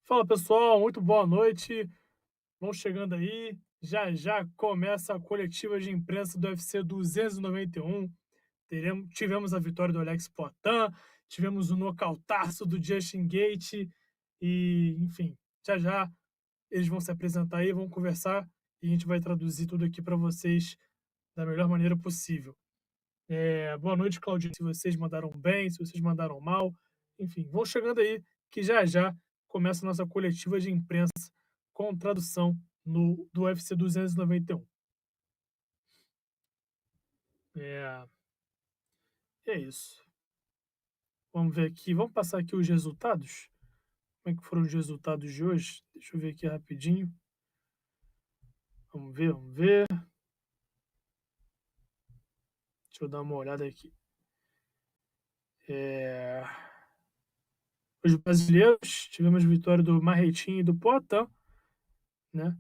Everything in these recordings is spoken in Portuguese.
Fala pessoal, muito boa noite. Vão chegando aí. Já já começa a coletiva de imprensa do UFC 291. Tivemos a vitória do Alex Poatan, tivemos o nocautaço do Justin Gaethje e, enfim, já já eles vão se apresentar aí, vão conversar e a gente vai traduzir tudo aqui para vocês da melhor maneira possível. Boa noite, Claudinho, se vocês mandaram bem, se vocês mandaram mal, enfim, vão chegando aí que já já começa a nossa coletiva de imprensa com tradução do UFC 291. É, é isso. Vamos ver aqui, vamos passar aqui os resultados. Como é que foram os resultados de hoje? Deixa eu ver aqui rapidinho. Vamos ver. Deixa eu dar uma olhada aqui. Os brasileiros, tivemos vitória do Marretinho e do Poatan, né?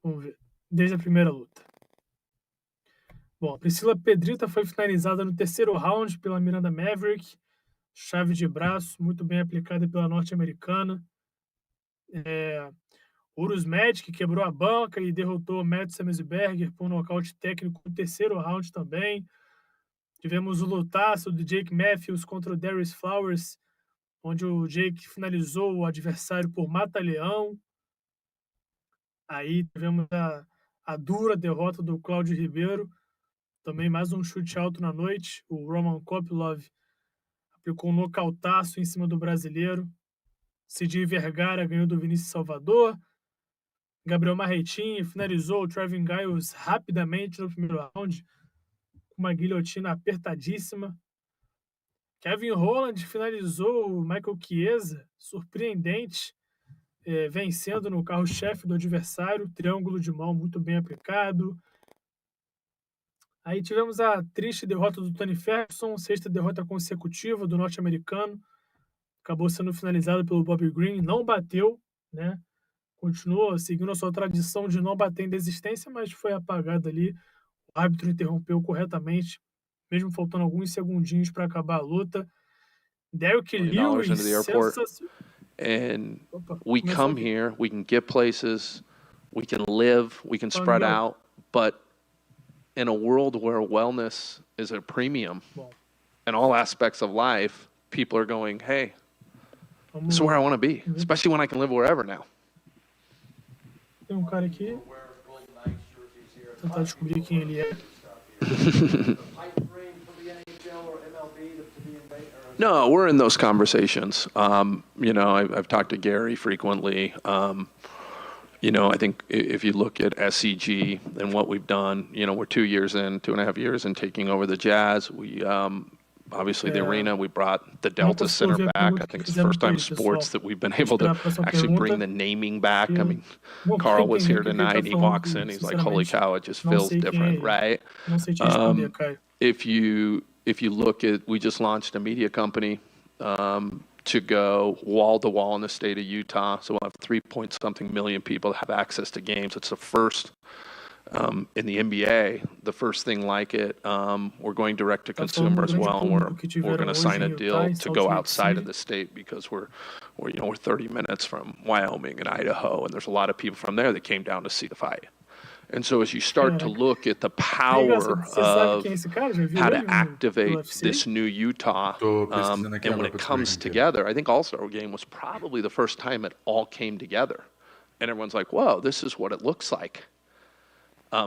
Vamos ver, desde a primeira luta. Bom, a Priscila Pedrita foi finalizada no terceiro round pela Miranda Maverick, chave de braço, muito bem aplicada pela norte-americana. Urus Magic quebrou a banca e derrotou Matt Semelsberger por um nocaute técnico no terceiro round também. Tivemos o lutaço do Jake Matthews contra o Darius Flowers, onde o Jake finalizou o adversário por mata-leão. Aí tivemos a dura derrota do Cláudio Ribeiro, também mais um chute alto na noite. O Roman Kopylov aplicou um nocautaço em cima do brasileiro. Cidi Vergara ganhou do Vinícius Salvador. Gabriel Marretinho finalizou o Trevin Giles rapidamente no primeiro round, com uma guilhotina apertadíssima. Kevin Holland finalizou o Michael Chiesa, surpreendente, vencendo no carro-chefe do adversário, triângulo de mão muito bem aplicado. Aí tivemos a triste derrota do Tony Ferguson, sexta derrota consecutiva do norte-americano. Acabou sendo finalizado pelo Bobby Green, não bateu, né? Continuou seguindo a sua tradição de não bater em desistência, mas foi apagado ali. O árbitro interrompeu corretamente, mesmo faltando alguns segundinhos para acabar a luta. Derrick Lewis, into the airport, and we come here, we can get places, we can live, we can spread out, but in a world where wellness is a premium in all aspects of life, people are going, hey, this is where I want to be, especially when I can live wherever now. Tem cara aqui. Tentar descobrir quem ele é. No, we're in those conversations. I've talked to Gary frequently. I think if you look at SEG and what we've done, we're 2.5 years in taking over the Jazz. We obviously the arena, we brought the Delta Center back. I think it's the first time in sports that we've been able to actually bring the naming back. I mean, Carl was here tonight. He walks in, he's like, holy cow, it just feels different, right? If you look at, we just launched a media company to go wall to wall in the state of Utah. So we'll have 3-point-something million people that have access to games. It's the first in the NBA, the first thing like it. We're going direct to consumer as well, and we're going to sign a deal to go outside of the state because we're 30 minutes from Wyoming and Idaho, and there's a lot of people from there that came down to see the fight. And so as you start to look at the power of how to activate this new Utah, and when it comes together, I think All-Star Game was probably the first time it all came together. And everyone's like, whoa, this is what it looks like.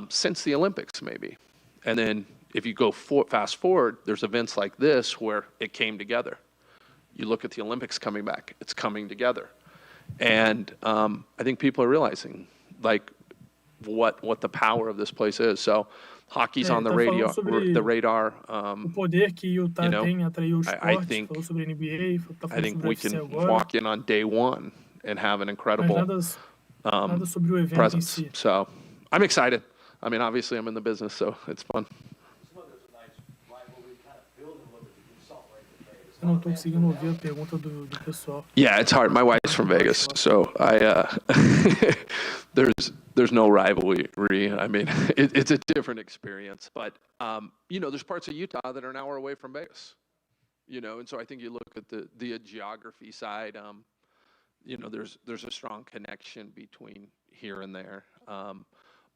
Since the Olympics, maybe. And then if you go fast forward, there's events like this where it came together. You look at the Olympics coming back, it's coming together. And I think people are realizing, like, what the power of this place is. So hockey's on the radar. I think we can walk in on day one and have an incredible presence. So I'm excited. I mean, obviously I'm in the business, so it's fun. Eu não tô conseguindo ouvir a pergunta do pessoal. Yeah, it's hard. My wife's from Vegas, so there's no rivalry. I mean, it's a different experience. But there's parts of Utah that are an hour away from Vegas. And so I think you look at the geography side. you know, there's a strong connection between here and there.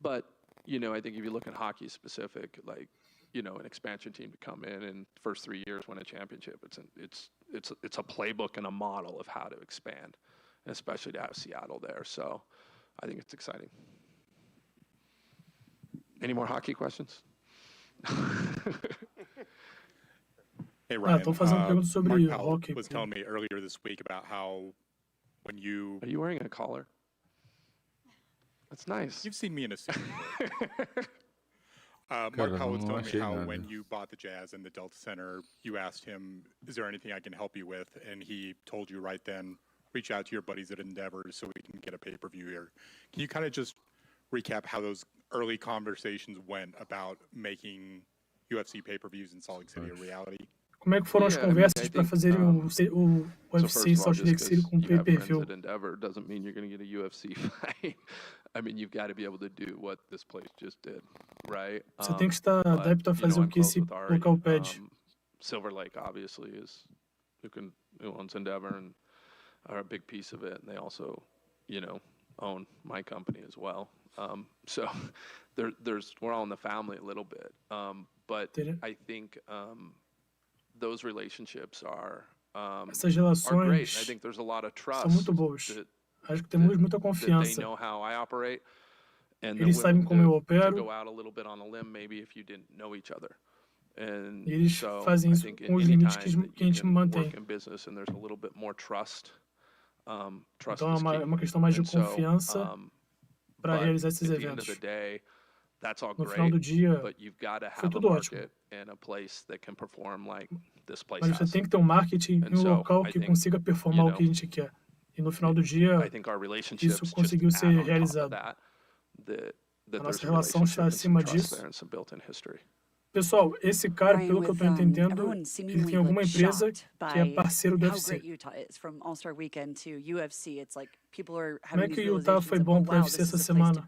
But, you know, I think if you look at hockey specific, like, you know, an expansion team to come in and first 3 years win a championship, it's a playbook and a model of how to expand, and especially to have Seattle there. So I think it's exciting. Any more hockey questions? Hey, Ryan. Tô fazendo perguntas sobre Mark Powell hockey. was telling me earlier this week about how when you... Are you wearing a collar? That's nice. You've seen me in a suit before. Mark Powell was telling me how when you bought the Jazz and the Delta Center, you asked him, is there anything I can help you with? And he told you right then, reach out to your buddies at Endeavor so we can get a pay-per-view here. Can you kind of just recap how those early conversations went about making UFC pay-per-views in Salt Lake City a reality? Como é que foram as conversas para fazerem o UFC em Salt Lake City com pay-per-view? Endeavor doesn't mean you're going to get a UFC fight. I mean, you've got to be able to do what this place just did, right? Você tem que estar adepto a fazer o que esse local pede. Silver Lake, obviously, is who owns Endeavor and are a big piece of it, and they also, you know, own my company as well. So we're all in the family a little bit, but I think those relationships are Essas great. relações I think there's a lot of trust. são muito boas. Acho que temos muita confiança. They know how I operate, and Eles sabem como eu to opero. go out a little bit on a limb, maybe if you didn't know each other. And Eles so fazem I isso think com os limites que a gente can mantém. work in business and there's a little bit more trust. Trust Então é uma questão mais de confiança para realizar esses eventos. That's all No final do dia, but you've got to foi have a tudo ótimo. market and a place that can perform like this place Mas você has. tem que ter um marketing e um local que consiga performar o que a gente quer. E no final do dia, isso conseguiu ser realizado. A nossa relação está acima disso. Pessoal, esse cara, pelo que eu estou entendendo, ele tem alguma empresa que é parceiro do UFC. Como é que o Utah foi bom para o UFC essa semana?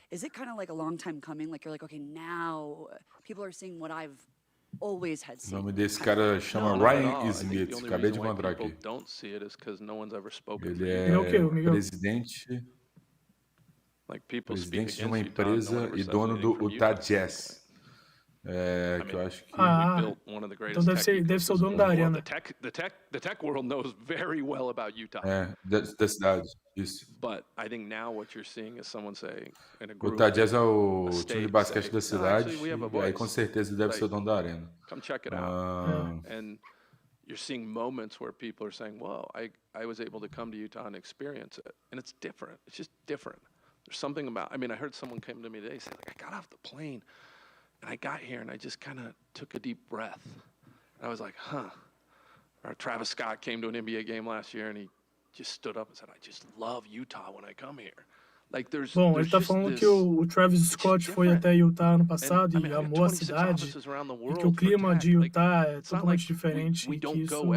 Is it kind of like a long time coming? Like you're like, okay, now people are seeing what I've always had seen. O nome desse cara chama Ryan Smith. Acabei de encontrar aqui. Ele é presidente de uma empresa e dono do Utah Jazz. Que eu acho que... então deve ser o dono da arena. The tech world knows very well about Utah. Da cidade, isso. But I think now what you're seeing is someone saying in a O group, Utah Jazz é o time de basquete da cidade, e aí com certeza deve ser o dono da arena. Come check it out. And you're seeing moments where people are saying, "Whoa, I was able to come to Utah and experience it," and it's different. It's just different. There's something about. I mean, I heard someone came to me today saying, like, I got off the plane. And I got here and I just kind of took a deep breath. And I was like, huh. Or Travis Scott came to an NBA game last year and he just stood up and said, I just love Utah when I come here. Like Bom, ele está falando que o Travis Scott foi até Utah ano passado e amou a cidade, e que o clima de Utah é totalmente diferente e que isso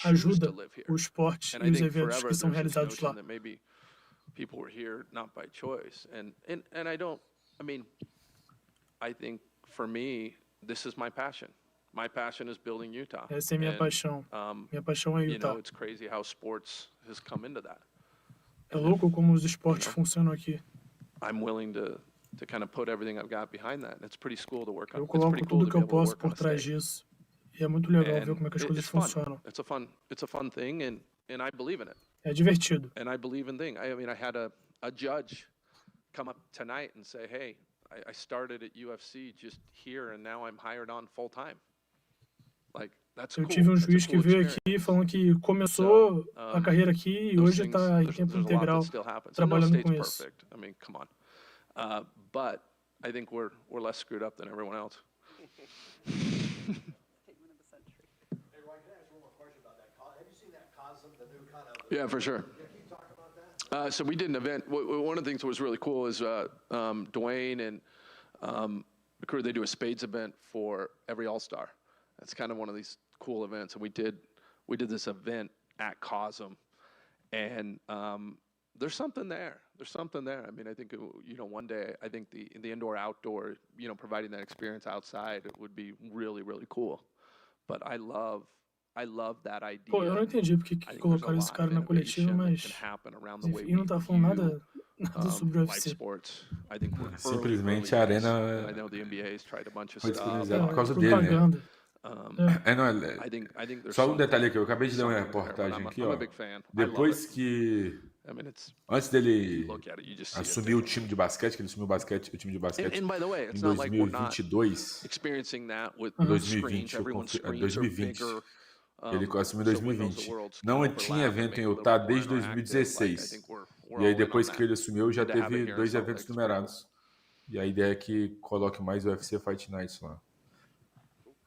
ajuda o esporte e os eventos que são realizados lá. People were here not by choice. And I think for me, this is my passion. My passion is building Utah. Essa é minha paixão. Minha paixão é Utah. You know, it's crazy how sports has come into that. É louco como os esportes funcionam aqui. I'm willing to kind of put everything I've got behind that. And it's pretty cool to work on. Eu coloco tudo que eu posso por trás disso. E é muito legal ver como é que as coisas funcionam. It's a fun thing and I believe in it. É divertido. And I believe in things. I mean, I had a judge come up tonight and say, "Hey, I started at UFC just here, and now I'm hired on full time." Like that's cool. Eu tive juiz que veio aqui falando que começou a carreira aqui e hoje está em tempo integral trabalhando com isso. I mean, come on. But I think we're less screwed up than everyone else. Yeah, for sure. So we did an event. One of the things that was really cool is Dwayne and the crew, they do a spades event for every All-Star. That's kind of one of these cool events. And we did this event at Cosm. And there's something there. There's something there. I mean, I think, you know, one day, I think the indoor-outdoor, you know, providing that experience outside, it would be really, really cool. But I love Pô, eu não entendi porque que colocaram esse cara na coletiva, mas enfim, não tá falando nada sobre o UFC. Simplesmente a arena foi disponibilizada por causa dele, né? Propaganda. Só um detalhe aqui, eu acabei de ler uma reportagem aqui, ó. Depois que... Antes dele assumir o time de basquete, que ele assumiu o time de basquete em 2022, 2020, ele assumiu em 2020. Não tinha evento em Utah desde 2016. E aí depois que ele assumiu, já teve 2 eventos numerados. E a ideia é que coloque mais o UFC Fight Nights lá.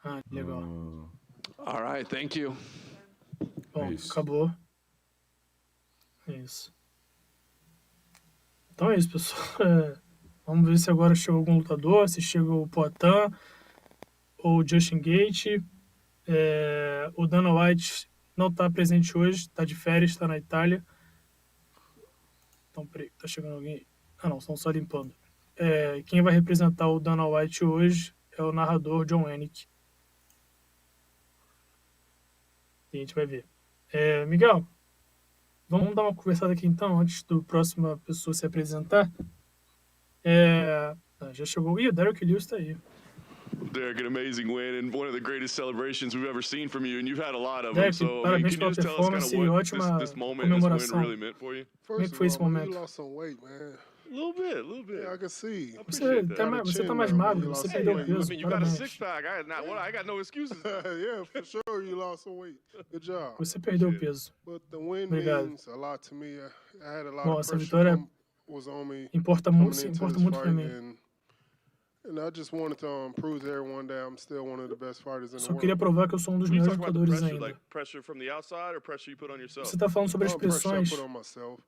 Ah, legal. All right, thank you. Bom, acabou. É isso. Então é isso, pessoal. Vamos ver se agora chegou algum lutador, se chega o Poatan ou o Justin Gaethje. O Dana White não está presente hoje, está de férias, está na Itália. Então, peraí, tá chegando alguém aí? Ah, não, estão só limpando. Quem vai representar o Dana White hoje é o narrador John Anik. E a gente vai ver. Miguel, vamos dar uma conversada aqui então, antes do próxima pessoa se apresentar. Já chegou. Ih, o Derek Lewis tá aí. Derek, an amazing win and one of the greatest celebrations we've ever seen from you, and you've had a lot of them. Derek, So, parabéns pela can you just tell us kind performance of e what ótima this moment, this win comemoração. really meant for you? Como é que foi esse momento? You lost some weight, man. A little bit. Yeah, I can see. Você tá mais magro, você perdeu peso. I mean, you got a Parabéns. six-pack. I got no excuses. Yeah, for sure you lost some weight. Good job. Você perdeu peso. But the win Obrigado. means a lot to me. I had a lot Bom, of essa pressure vitória was on me importa coming muito into pra this fight, mim. and I just wanted to prove to everyone that I'm still one of the best fighters in the Só world. queria provar que eu sou um dos When you melhores talk about the lutadores pressure, ainda. like pressure from the outside or pressure you put on yourself? Você tá falando sobre as Pressure I pressões. put on myself.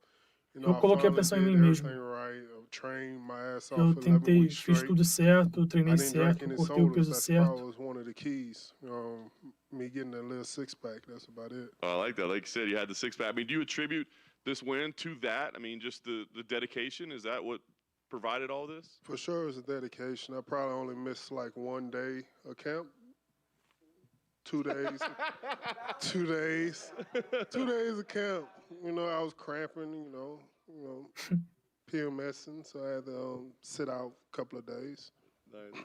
You Eu I coloquei a finally pressão em did mim mesmo. everything right. I trained my ass off Eu for 11 tentei, weeks fiz straight. tudo certo, eu I treinei didn't drink certo, any cortei o sodas. peso That's certo. probably was one of the keys. Me getting a little six-pack. That's about it. I like that. Like you said, you had the six-pack. I mean, do you attribute this win to that? I mean, just the dedication? Is that what provided all this? For sure, it's a dedication. I probably only missed like 1 day of camp. 2 days. 2 days. 2 days of camp. I was cramping, PMSing, so I had to sit out a couple of days.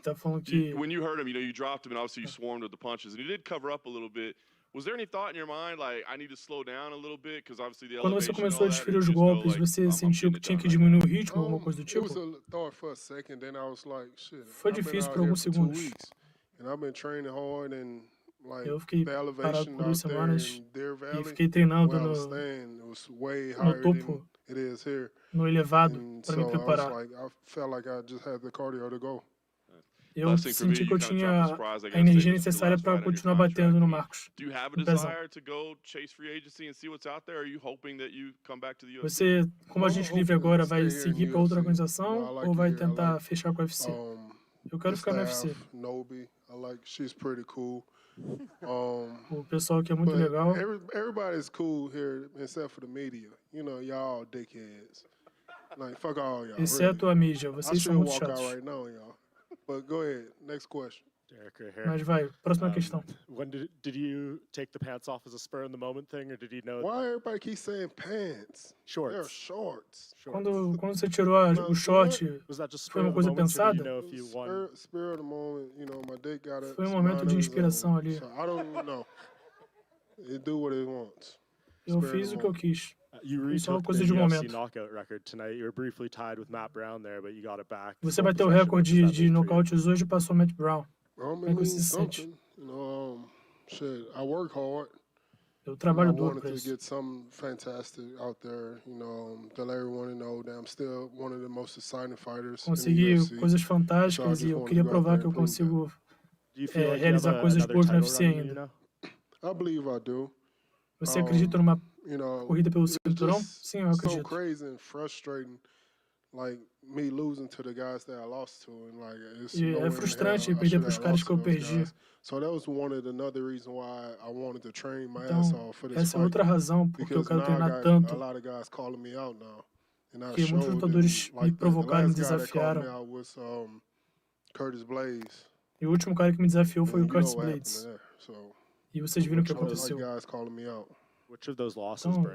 Tá falando que When you heard him, you dropped him, and obviously you swarmed with the punches, and you did cover up a little bit. Was there any thought in your mind, like, I need to slow down a little bit, because obviously the quando você elevation and começou all a that, desferir or os you just know, golpes, like, você I'm sentiu getting que it tinha done que right diminuir o ritmo, alguma coisa do It tipo? was a thought for a second, then I was like, shit. Foi I've been difícil out por here alguns for 2 segundos. weeks, and I've been training hard, and like Eu fiquei the parado elevation por 2 out there semanas in Deer e Valley, fiquei treinando where I was staying, it was way no higher than topo, it is here. no elevado, And para so me I was preparar. like, I felt like I just had the cardio to go. Eu Last thing for me, senti que eu you kind of tinha dropped the surprise, I a guess, energia statement for the necessária last para fight on your continuar contract. batendo no I mean, Marcos. do you have a No pesão. desire to go chase free agency and see what's out there? Or are you hoping that you come back to the UFC? Você, como agente livre agora, vai seguir para outra organização I like ou it vai here. I tentar like, fechar com o UFC? Eu quero the ficar no UFC. staff, Nobi, she's pretty cool. O pessoal aqui é muito But legal. everybody's cool here except for the media. Y'all dickheads. Like, fuck all y'all. Exceto a mídia, I vocês são should muito walk out chatos. right now, y'all. But go ahead, next question. Derek right here. Mas vai, próxima questão. When did you take the pants off as a spur in the moment thing, or did you know? Why everybody keep saying pants? Shorts. They're shorts. Quando você tirou o short, Was that just foi spur uma of the coisa moment, or did pensada? you know if you won? Spur of the moment, my dick got it. Foi momento de inspiração ali. So I don't know. It do what it wants. Eu fiz o que eu quis. You Foi só uma retook coisa the de UFC momento. knockout record tonight. You were briefly tied with Matt Brown there, but you got it back. Você Full bateu o possession. recorde What does that de mean for you? nocautes hoje e passou o Matt Brown. Well, Como é que você se sente? something. Shit, I work hard. Eu I trabalho duro wanted para to isso. get something fantastic out there, to let everyone know that I'm still one of the most exciting fighters in the Consegui UFC. coisas fantásticas e eu queria provar que eu consigo realizar coisas boas no UFC ainda. I believe I do. Você acredita numa corrida pelo It's cinturão? just Sim, eu so acredito. crazy and frustrating, like me losing to the guys that I lost to, and like it's E no way é in frustrante hell I perder should para os have caras lost que eu to those perdi. guys. So that was another reason why I wanted to train my Então, ass off for this essa é fight. outra razão porque eu Because quero now I treinar got tanto. a lot of guys calling me out now, and I Porque muitos showed lutadores them, me like the provocaram, me last guy that called desafiaram. me out was Curtis Blaze. E o último cara que me desafiou foi And o you know Curtis what happened Blades. there, so. E vocês viram o que aconteceu. Então,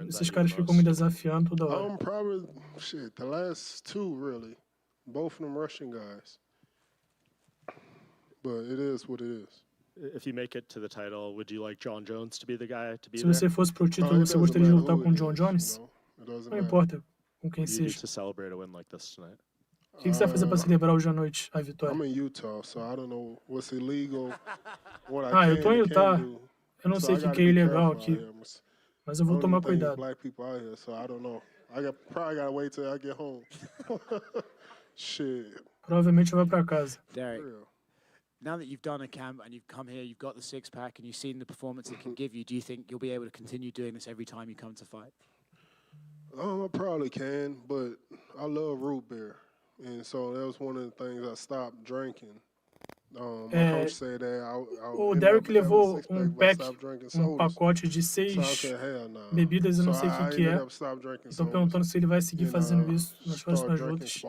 esses caras ficam me desafiando toda hora. Probably, the last two, really. Both of them Russian guys. But it is what it is. If you make it to the title, would you like John Jones to be the guy to be Se there? você fosse pro título, você gostaria de lutar com o John Jones? Não importa com quem seja. To celebrate a win like this tonight? O que você vai fazer para celebrar hoje à noite a vitória? I'm in Utah, so I don't know what's illegal. Eu tô em Utah. Eu não sei o que é ilegal aqui, mas eu vou tomar cuidado. Black people out here, so I don't know. Probably gotta wait till I get home. Shit. Provavelmente vai para casa. Derek, now that you've done a camp and you've come here, you've got the six-pack and you've seen the performance it can give you, do you think you'll be able to continue doing this every time you come to fight? I probably can, but I love root beer. And so that was one of the things I stopped drinking. My coach said that o Derek levou um pacote de 6 bebidas, eu não sei o que é. Estou perguntando se ele vai seguir fazendo isso nas próximas lutas.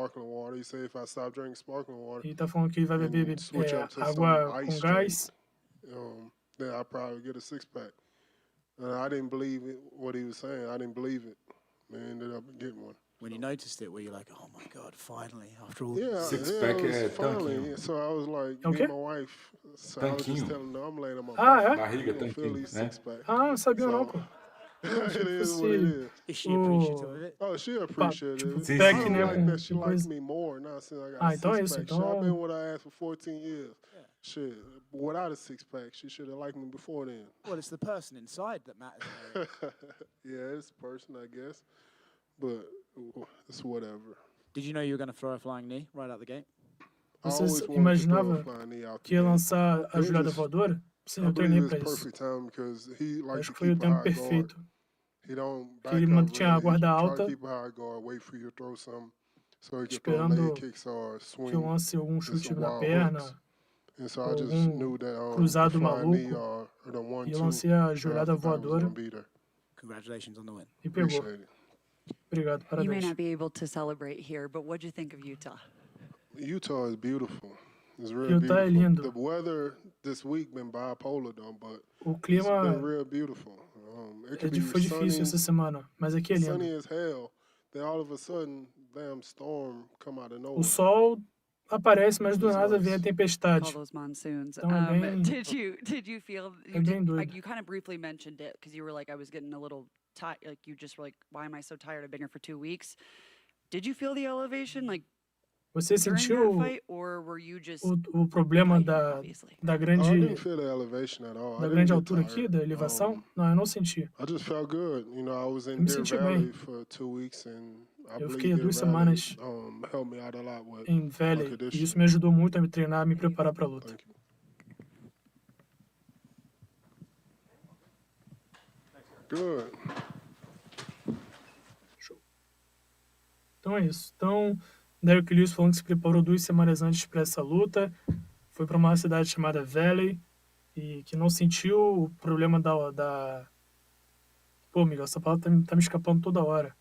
E tá falando que ele vai beber água com gás. Then I'll probably get a six-pack. I didn't believe what he was saying. I didn't believe it. I ended up getting one. When you noticed it, were you like, oh my God, finally, after all Six-pack tanquinho. So I was like, me and my wife, so I was just telling her, I'm laying on my back. Barriga, tanquinho, né? Não sabia não, pô. It is what it is. Is she appreciative of it? Oh, she appreciated it. Tipo, pack, né, like that she likes me more now since I got a então é isso. six-pack. I've been with her ass for 14 years. Shit, without a six-pack, she should have liked me before then. Well, it's the person inside that matters. Yeah, it's the person, I guess. But it's whatever. Did you know you were going to throw a flying knee right out the gate? Você imaginava que ia lançar a joelhada voadora? Sim, eu treinei pra isso. Acho que foi o tempo perfeito. Que ele mantinha a guarda alta, esperando que eu lance algum chute na perna, algum cruzado maluco, e eu lancei a joelhada voadora Congratulations on the win. E pegou. Obrigado, parabéns. You may not be able to celebrate here, but what do you think of Utah? Utah is beautiful. It's real Utah é lindo. The weather this week been bipolar though, but o clima it's been real beautiful. Foi difícil essa semana, mas aqui é lindo. Sunny as hell. Then all of a sudden, damn storm come out of nowhere. O sol aparece, mas do nada vem a tempestade. All those monsoons. Então é bem, did you feel you kind of briefly mentioned it because you were like I was getting a little tired, like you just were like why am I so tired? I've been here for 2 weeks. Did you feel the elevation like Você sentiu o problema da grande altura aqui, da elevação? Não, eu não senti. Eu me senti bem. Eu fiquei 2 semanas em Valley e isso me ajudou muito a me treinar, a me preparar para a luta. Show. Então é isso. Então, Derek Lewis falando que se preparou 2 semanas antes para essa luta, foi para uma cidade chamada Valley e que não sentiu o problema da... Pô, Miguel, essa palavra tá me escapando toda hora.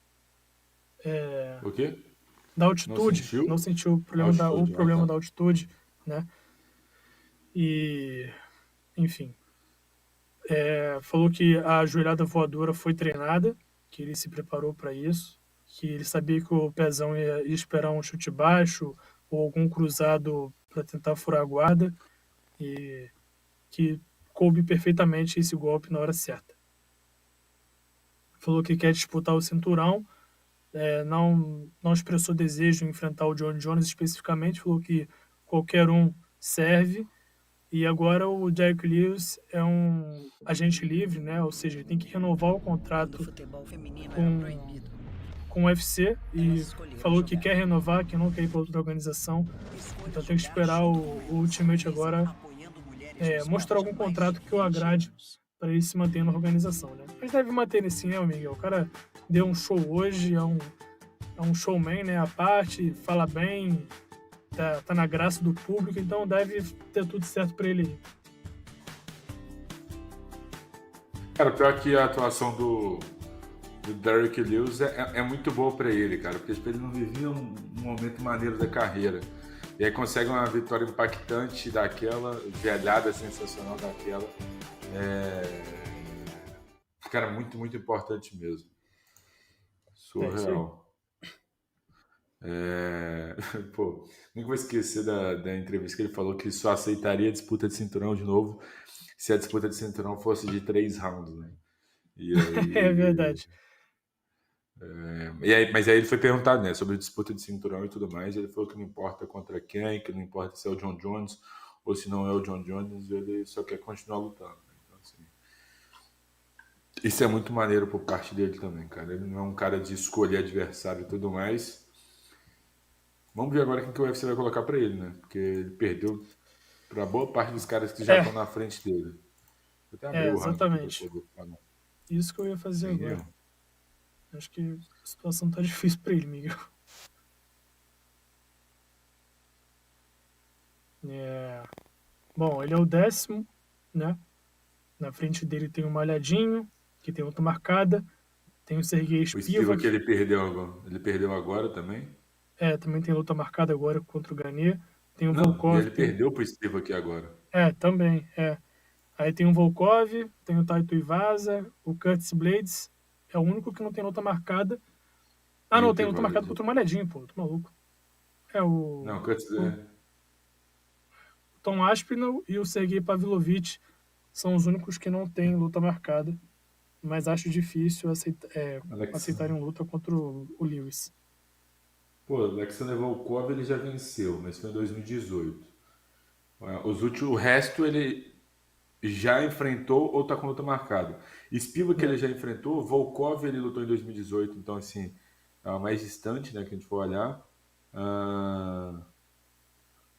O quê? Da altitude. Não sentiu o problema da altitude, né? E, enfim, falou que a joelhada voadora foi treinada, que ele se preparou para isso, que ele sabia que o pezão ia esperar um chute baixo ou algum cruzado para tentar furar a guarda e que coube perfeitamente esse golpe na hora certa. Falou que quer disputar o cinturão, não expressou desejo em enfrentar o John Jones especificamente, falou que qualquer um serve. E agora o Derek Lewis é um agente livre, né? Ou seja, ele tem que renovar o contrato com o UFC e falou que quer renovar, que não quer ir para outra organização. Então tem que esperar o Ultimate agora mostrar algum contrato que o agrade para ele se manter na organização, né? Mas deve manter nesse, né, Miguel? O cara deu um show hoje, é um showman, né? A parte, fala bem, tá na graça do público, então deve ter tudo certo para ele. Cara, pior que a atuação do Derek Lewis é muito boa para ele, cara, porque ele não vivia um momento maneiro da carreira. E aí consegue uma vitória impactante daquela, velhada sensacional daquela. Cara, muito, muito importante mesmo. Surreal. Pô, nunca vou esquecer da entrevista que ele falou que só aceitaria a disputa de cinturão de novo se a disputa de cinturão fosse de 3 rounds, né? E aí, É verdade. Mas aí ele foi perguntado, né, sobre disputa de cinturão e tudo mais. Ele falou que não importa contra quem, que não importa se é o John Jones ou se não é o John Jones, ele só quer continuar lutando. Né? Então, assim, isso é muito maneiro por parte dele também, cara. Ele não é um cara de escolher adversário e tudo mais. Vamos ver agora quem que o UFC vai colocar pra ele, né? Porque ele perdeu pra boa parte dos caras que já estão na frente dele. Vou até abrir o exatamente. Ranking pra poder falar. Isso que eu ia fazer agora. Erro. Acho que a situação tá difícil pra ele, Miguel. Bom, ele é o 10º, né? Na frente dele tem o Malhadinho, que tem outra marcada. Tem o Sergei Spivak. Que ele perdeu agora também? Também tem luta marcada agora contra o Ganhe. Tem o Volkov. Ele perdeu pro Spivak aqui agora. Também, Aí tem o Volkov, tem o Taito Iwasa, o Curtis Blades. É o único que não tem luta marcada. Não, tem luta marcada contra o Malhadinho, pô. Tô maluco. Não, Curtis Blades. O Tom Aspinall e o Sergei Pavlovich são os únicos que não têm luta marcada. Mas acho difícil aceitarem luta contra o Lewis. Pô, o Alexander Volkov ele já venceu, mas foi em 2018. O resto ele já enfrentou ou tá com luta marcada. Spivak que ele já enfrentou, Volkov ele lutou em 2018, então assim, é o mais distante, né, que a gente for olhar.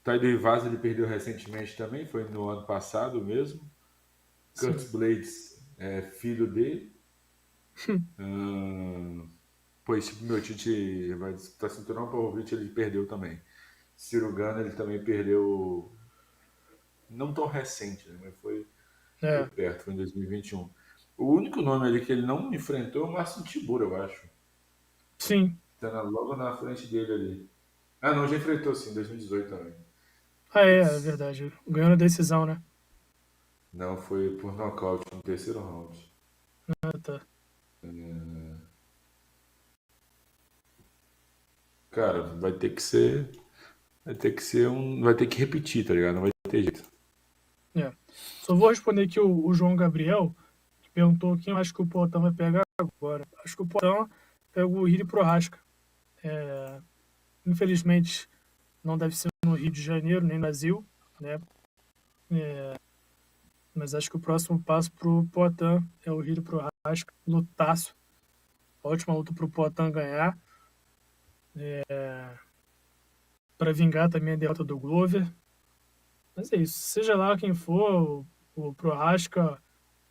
Taito Iwasa ele perdeu recentemente também, foi no ano passado mesmo. Curtis Blades é filho dele. Pois meu Tite vai disputar cinturão, Pavlovich ele perdeu também. Ciro Gana ele também perdeu, não tão recente, né, mas foi perto, foi em 2021. O único nome ali que ele não enfrentou é o Marcin Tibura, eu acho. Sim. Tá logo na frente dele ali. Não, já enfrentou sim, em 2018 também. É verdade. Ganhou na decisão, né? Não, foi por nocaute no terceiro round. Tá. Cara, vai ter que repetir, tá ligado? Não vai ter jeito. Só vou responder aqui o João Gabriel, que perguntou quem eu acho que o Poatan vai pegar agora. Acho que o Poatan pega o Rio Prohaska. Infelizmente, não deve ser no Rio de Janeiro, nem no Brasil, né? Mas acho que o próximo passo pro Poatan é o Rio Prohaska, lutaço. Ótima luta pro Poatan ganhar. Para vingar também a derrota do Glover. Mas é isso. Seja lá quem for, o Prohaska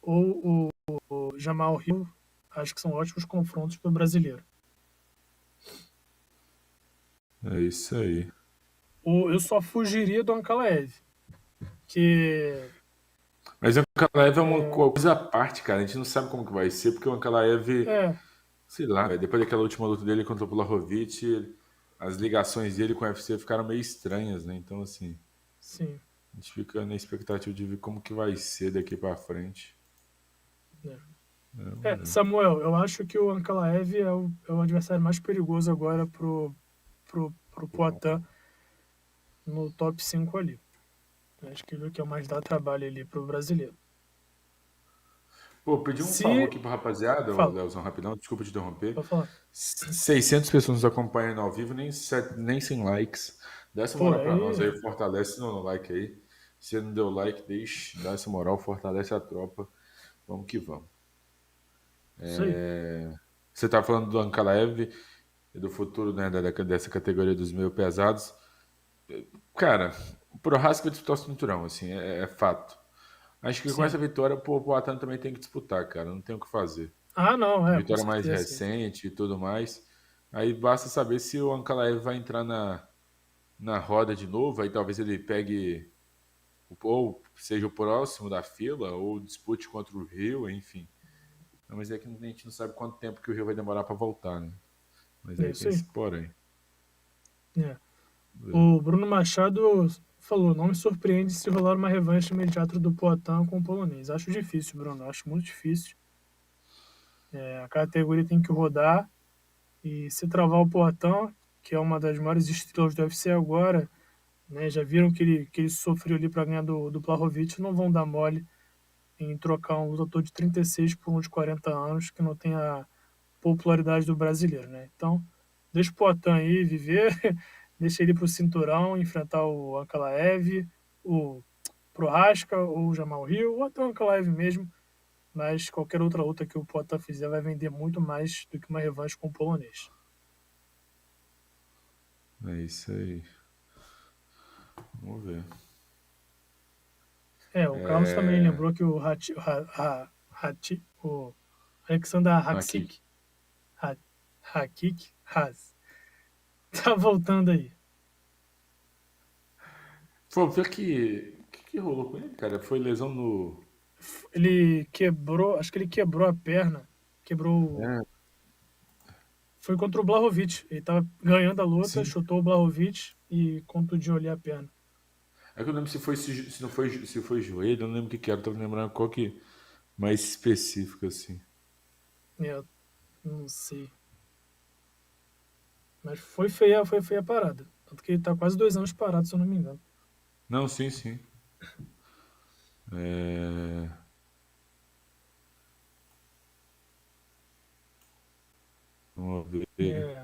ou o Jamal Hill, acho que são ótimos confrontos para o brasileiro. É isso aí. Eu só fugiria do Ankalaev. Mas o Ankalaev é uma coisa à parte, cara. A gente não sabe como que vai ser, porque o Ankalaev, sei lá, depois daquela última luta dele contra o Blachowicz, as ligações dele com o UFC ficaram meio estranhas, né? Então, assim, sim. A gente fica na expectativa de ver como que vai ser daqui para frente. Samuel, eu acho que o Ankalaev é o adversário mais perigoso agora pro Poatan no top 5 ali. Acho que ele é o que mais dá trabalho ali pro brasileiro. Pô, pedi um favor aqui pra rapaziada, Leozão, rapidão, desculpa te interromper. Pode falar. 600 pessoas nos acompanhando ao vivo, nem 100 likes. Dá essa moral pra nós aí, fortalece no like aí. Se não deu like, deixe, dá essa moral, fortalece a tropa. Vamos que vamos. Você tá falando do Ankalaev e do futuro, né, dessa categoria dos meio pesados. Cara, o Prohaska vai disputar o cinturão, assim, é fato. Acho que com essa vitória, o Poatan também tem que disputar, cara. Não tem o que fazer. Não, vitória mais recente e tudo mais. Aí basta saber se o Ankalaev vai entrar na roda de novo. Aí talvez ele pegue, ou seja o próximo da fila, ou dispute contra o Rio, enfim. Mas é que a gente não sabe quanto tempo que o Rio vai demorar para voltar, né? Mas aí tem esse porém. O Bruno Machado falou, não me surpreende se rolar uma revanche imediata do Poatan com o polonês. Acho difícil, Bruno, acho muito difícil. A categoria tem que rodar, e se travar o Poatan, que é uma das maiores estrelas do UFC agora, né, já viram que ele sofreu ali para ganhar do Blachowicz, não vão dar mole em trocar um lutador de 36 por um de 40 anos que não tem a popularidade do brasileiro, né? Então, deixa o Poatan aí viver, deixa ele pro cinturão, enfrentar o Ankalaev, o Prohaska, ou o Jamal Hill, ou até o Ankalaev mesmo, mas qualquer outra luta que o Poatan fizer vai vender muito mais do que uma revanche com o polonês. É isso aí. Vamos ver. O Carlos também lembrou que o Alexander Hakik tá voltando aí. Pô, o que rolou com ele, cara? Foi lesão no... Ele quebrou, acho que ele quebrou a perna, foi contra o Blachowicz, ele tava ganhando a luta, Sim. chutou o Blachowicz e contundiu ali a perna. É que eu lembro se foi joelho, eu não lembro o que era, tô lembrando qual que mais específico, assim. Não sei. Mas foi feia a parada. Tanto que ele tá quase 2 anos parado, se eu não me engano. Não, sim. Vamos ver.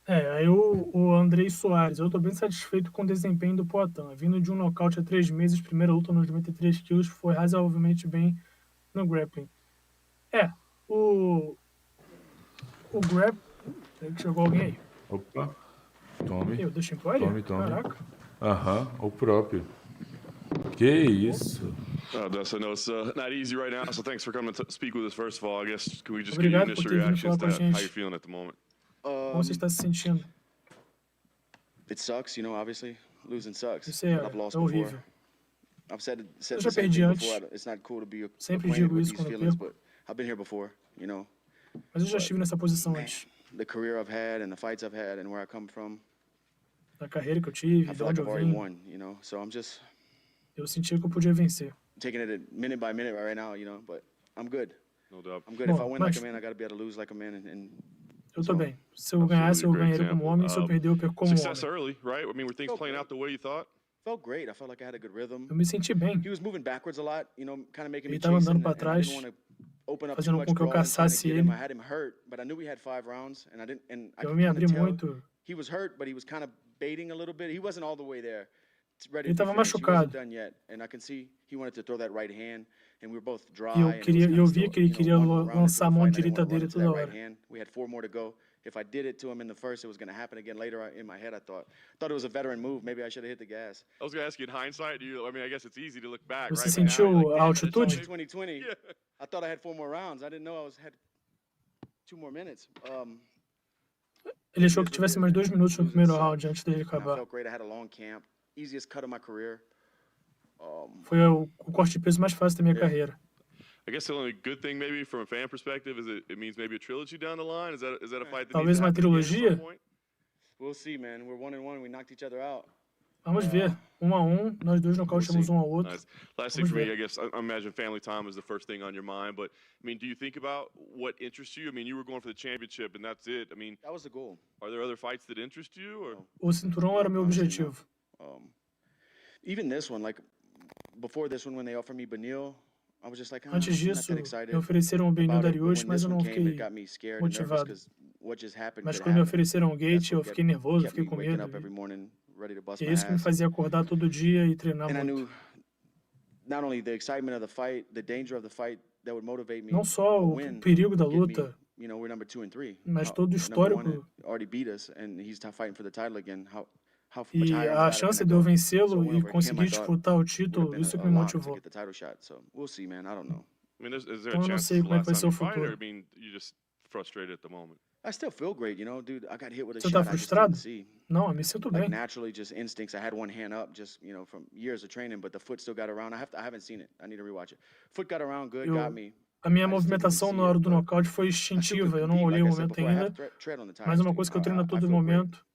Aí o Andrei Soares. Eu tô bem satisfeito com o desempenho do Poatan. Vindo de um nocaute há 3 meses, primeira luta nos 93 quilos, foi razoavelmente bem no grappling. O grappling... Chegou alguém aí. Opa, tome. O Dustin Poirier? Tome. Caraca. O próprio. Que isso? Dustin, I know it's not easy right now, so thanks for coming to speak with us first of all. I guess, can we just Obrigado get por your ter initial vindo falar reactions com a to how gente. you're feeling at the moment? Como você está se sentindo? It sucks, obviously. Losing sucks. Isso I've lost before. horrível. I've said Eu the já same perdi thing antes. before. It's not cool to be Sempre acquainted digo with isso these quando eu feelings, perco. but I've been here before, Mas eu já estive nessa posição antes. The career I've had and the fights I've had and where I come from, Na carreira que eu tive, I de feel onde like eu I've already vim, won, So I'm just eu sentia que eu podia vencer. taking it minute by minute right now, but I'm good. No doubt. I'm good. If I Bom, win mas- like a man, I got to be able to lose like a man and Eu tô bem. Se eu ganhasse, eu Absolutely, great ganharia como example. homem. Se eu perder, eu perco como Success homem. early, right? I mean, were things playing out the way you thought? felt great. I felt like I had a good rhythm. Eu me senti bem. He was moving backwards a lot, kind of making me Ele tava chase andando him, pra and I trás, didn't want to open up too fazendo much com que eu brawl and trying to caçasse get him. ele. I had him hurt, but I knew we had 5 rounds, and I Eu could me kind abri of tell muito. he was hurt, but he was kind of baiting a little bit. He wasn't all the way there. Ready Ele to be tava finished. He machucado. wasn't done yet, and I can see he wanted to throw that right hand, and we were both dry. E eu and it was queria, kinda eu still, vi que ele queria 1 round into lançar a the mão fight, I didn't direita wanna run dele into toda that right hora. hand. We had 4 more to go. If I did it to him in the first, it was going to happen again later. In my head, I thought it was a veteran move. Maybe I should have hit the gas. I was going to ask you in hindsight, I guess it's easy to look back, Você right? But now sentiu you're like, a damn it, it's altitude? only- 2020. Yeah. I thought I had 4 more rounds. I didn't know I had 2 more minutes. Ele achou que tivesse mais 2 minutos no primeiro round antes dele And I acabar. felt great. I had a long camp. Easiest cut of my career. Foi o corte de peso mais fácil da minha carreira. I guess the only good thing maybe from a fan perspective is it means maybe a trilogy down the line. Is that a fight that Talvez needs to uma happen again at trilogia. some point? We'll see, man. We're 1-1. We knocked each other out. Vamos ver. 1-1, nós dois nocauteamos um ao outro. Nice. Last thing Vamos for me, ver. I guess, I imagine family time is the first thing on your mind, but, do you think about what interests you? You were going for the championship, and that's it. That was the goal. Are there other fights that interest you? Or? O cinturão era meu objetivo. Even this one, before this one, when they offered me Benil, I was just like, Antes I'm not disso, that excited me ofereceram o Benil about it, but Dariush, when mas this eu não one came, fiquei it got me scared and nervous motivado. 'cause what just happened Mas could quando me happen. ofereceram o That's Gaethje, eu what fiquei nervoso, kept fiquei me com waking medo. up every morning, ready to bust E my é isso que me ass. fazia acordar todo dia e treinar And I muito. knew not only the excitement of the fight, the danger of the fight that would motivate me Não só to o win, perigo da get me, luta, we're number 2 and 3. mas todo o Number one histórico already beat us, and he's fighting for the title again. How much e higher on the a ladder chance can I de eu go? So vencê-lo win e over him, conseguir I thought, disputar o would have título, been isso que a me lock to motivou. get the title shot. So we'll see, man. I don't know. Is there Então a eu não chance sei this is the como é que last vai ser time o you fight, or, futuro. you're just frustrated at the moment? I still feel great, dude. I got hit with a Você shot tá I just frustrado? didn't see. Não, eu me sinto Like bem. naturally, just instincts. I had one hand up, just from years of training, but the foot still got around. I haven't seen it. I need to rewatch it. Foot got around good, got me. A minha I just didn't movimentação see na hora it, do but nocaute foi I still instintiva, could eu não compete, olhei like o I said momento before. I have ainda, tread on the mas tires, uma dude. coisa que eu treino a I todo feel great. momento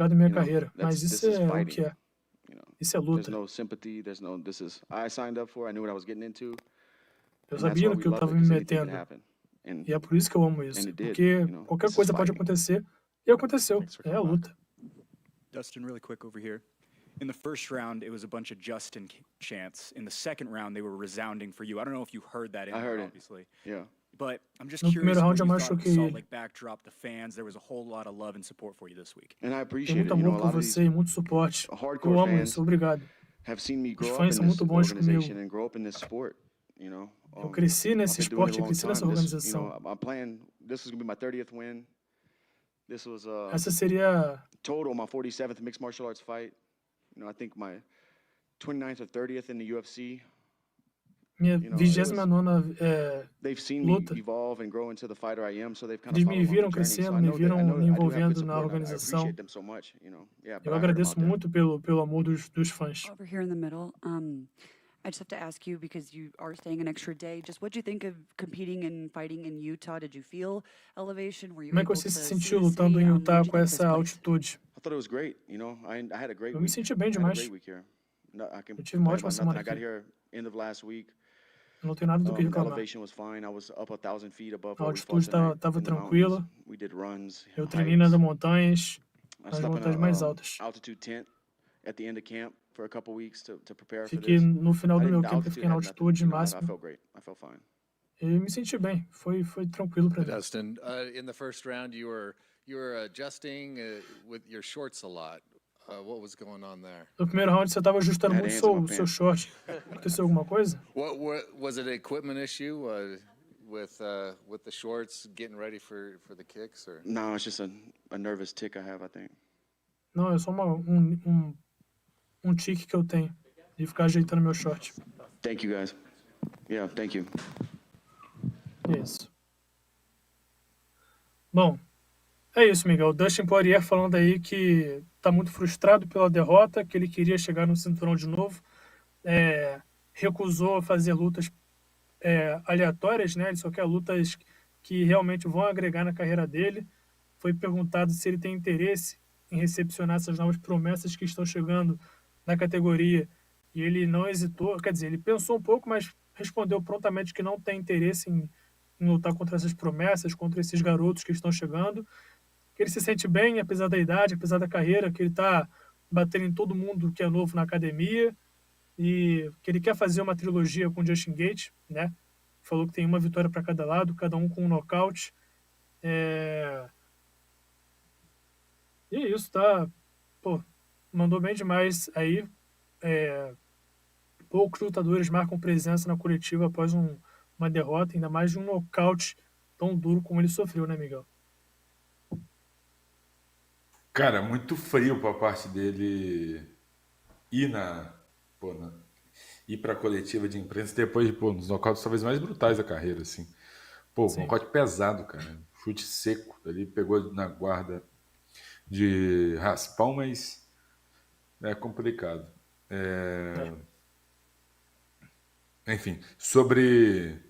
chegado na minha carreira. Mas isso é o que é. Isso é luta. There's no sympathy. There's no. This is. I signed up for. I knew what I was getting into. Eu And that's sabia why no we que eu love it, estava me 'cause anything could metendo. happen. And E é por isso que eu amo isso. it did, Porque you know. qualquer This is coisa pode fighting. acontecer. E aconteceu. É a luta. Dustin, really quick over here. In the first round, it was a bunch of Justin chants. In the second round, they were resounding for you. I don't know if you heard that in I there, heard it. obviously. Yeah. But I'm just No curious primeiro what round you eu thought machuquei of the Salt ele. Lake backdrop, the fans. There was a whole lot of love and support for you this week. And I Tem appreciate muito it. You know, amor a por lot of these você e muito suporte. hardcore Eu amo fans isso. Obrigado. have seen me Os grow up fãs in são this muito bons organization comigo. and grow up in this sport. You know. Eu cresci nesse I've been doing esporte, it a eu long cresci nessa time. This, you organização. know, I'm playing. This is gonna be my 30th win. This was Essa seria total my 47th mixed martial arts fight. You know, I think my 29th or 30th in the UFC. minha You know, it was, 29ª they've seen me luta. evolve and grow into the fighter I am, so they've kind of Eles me followed my viram journey. So crescendo, I me know that viram me I do have good envolvendo na support, and I organização. appreciate them so much. You know, yeah. But Eu I heard agradeço about that. muito pelo amor dos fãs. Over here in the middle, I just have to ask you, because you are staying an extra day, just what do you think of competing and fighting in Utah? Did you feel elevation? Were you Como é que able você to se see sentiu the lutando city? em What Utah did you com think of this essa place? altitude? I thought it was great. You know, I had a great Eu me week. senti bem I had a demais. great week here. No, I can Eu tive uma complain ótima about semana nothing. I got aqui. here end of last week. Eu não tenho nada do que reclamar. Elevation was fine. I was up 1,000 feet above A where we fought altitude tonight estava in the mountains. tranquila. We did runs, Eu treinei nas hikes. montanhas, I nas slept in montanhas mais a altas. altitude tent at the end of camp for a couple weeks to prepare for Fiquei this. no final I do meu didn't, the campo, eu altitude fiquei na had nothing. altitude You know, I máxima felt great. I felt fine. e me senti bem. Foi tranquilo para mim. Dustin, in the first round, you were adjusting with your shorts a lot. What was going on there? No primeiro round você estava ajustando Had muito hands in my seu pants. short. Aconteceu alguma coisa? What was it? An equipment issue with the shorts, getting ready for the kicks, or? No, it's just a nervous tick I have, I think. Não, é só um tique que eu tenho de ficar ajeitando meu short. Thank you, guys. Yeah, thank you. Isso. Bom, é isso, Miguel. O Dustin Poirier falando aí que tá muito frustrado pela derrota, que ele queria chegar no cinturão de novo. Recusou fazer lutas aleatórias, né? Ele só quer lutas que realmente vão agregar na carreira dele. Foi perguntado se ele tem interesse em recepcionar essas novas promessas que estão chegando na categoria. E ele não hesitou, quer dizer, ele pensou um pouco, mas respondeu prontamente que não tem interesse em lutar contra essas promessas, contra esses garotos que estão chegando. Que ele se sente bem, apesar da idade, apesar da carreira, que ele está batendo em todo mundo que é novo na academia e que ele quer fazer uma trilogia com o Justin Gaethje, né? Falou que tem uma vitória para cada lado, cada um com um nocaute. E é isso, tá? Pô, mandou bem demais aí. Poucos lutadores marcam presença na coletiva após uma derrota, ainda mais de um nocaute tão duro como ele sofreu, né, Miguel? Cara, muito frio para a parte dele ir para a coletiva de imprensa depois de, nos nocautes talvez mais brutais da carreira, assim. Nocaute pesado, cara. Chute seco. Ele pegou na guarda de raspão, mas é complicado. Enfim, sobre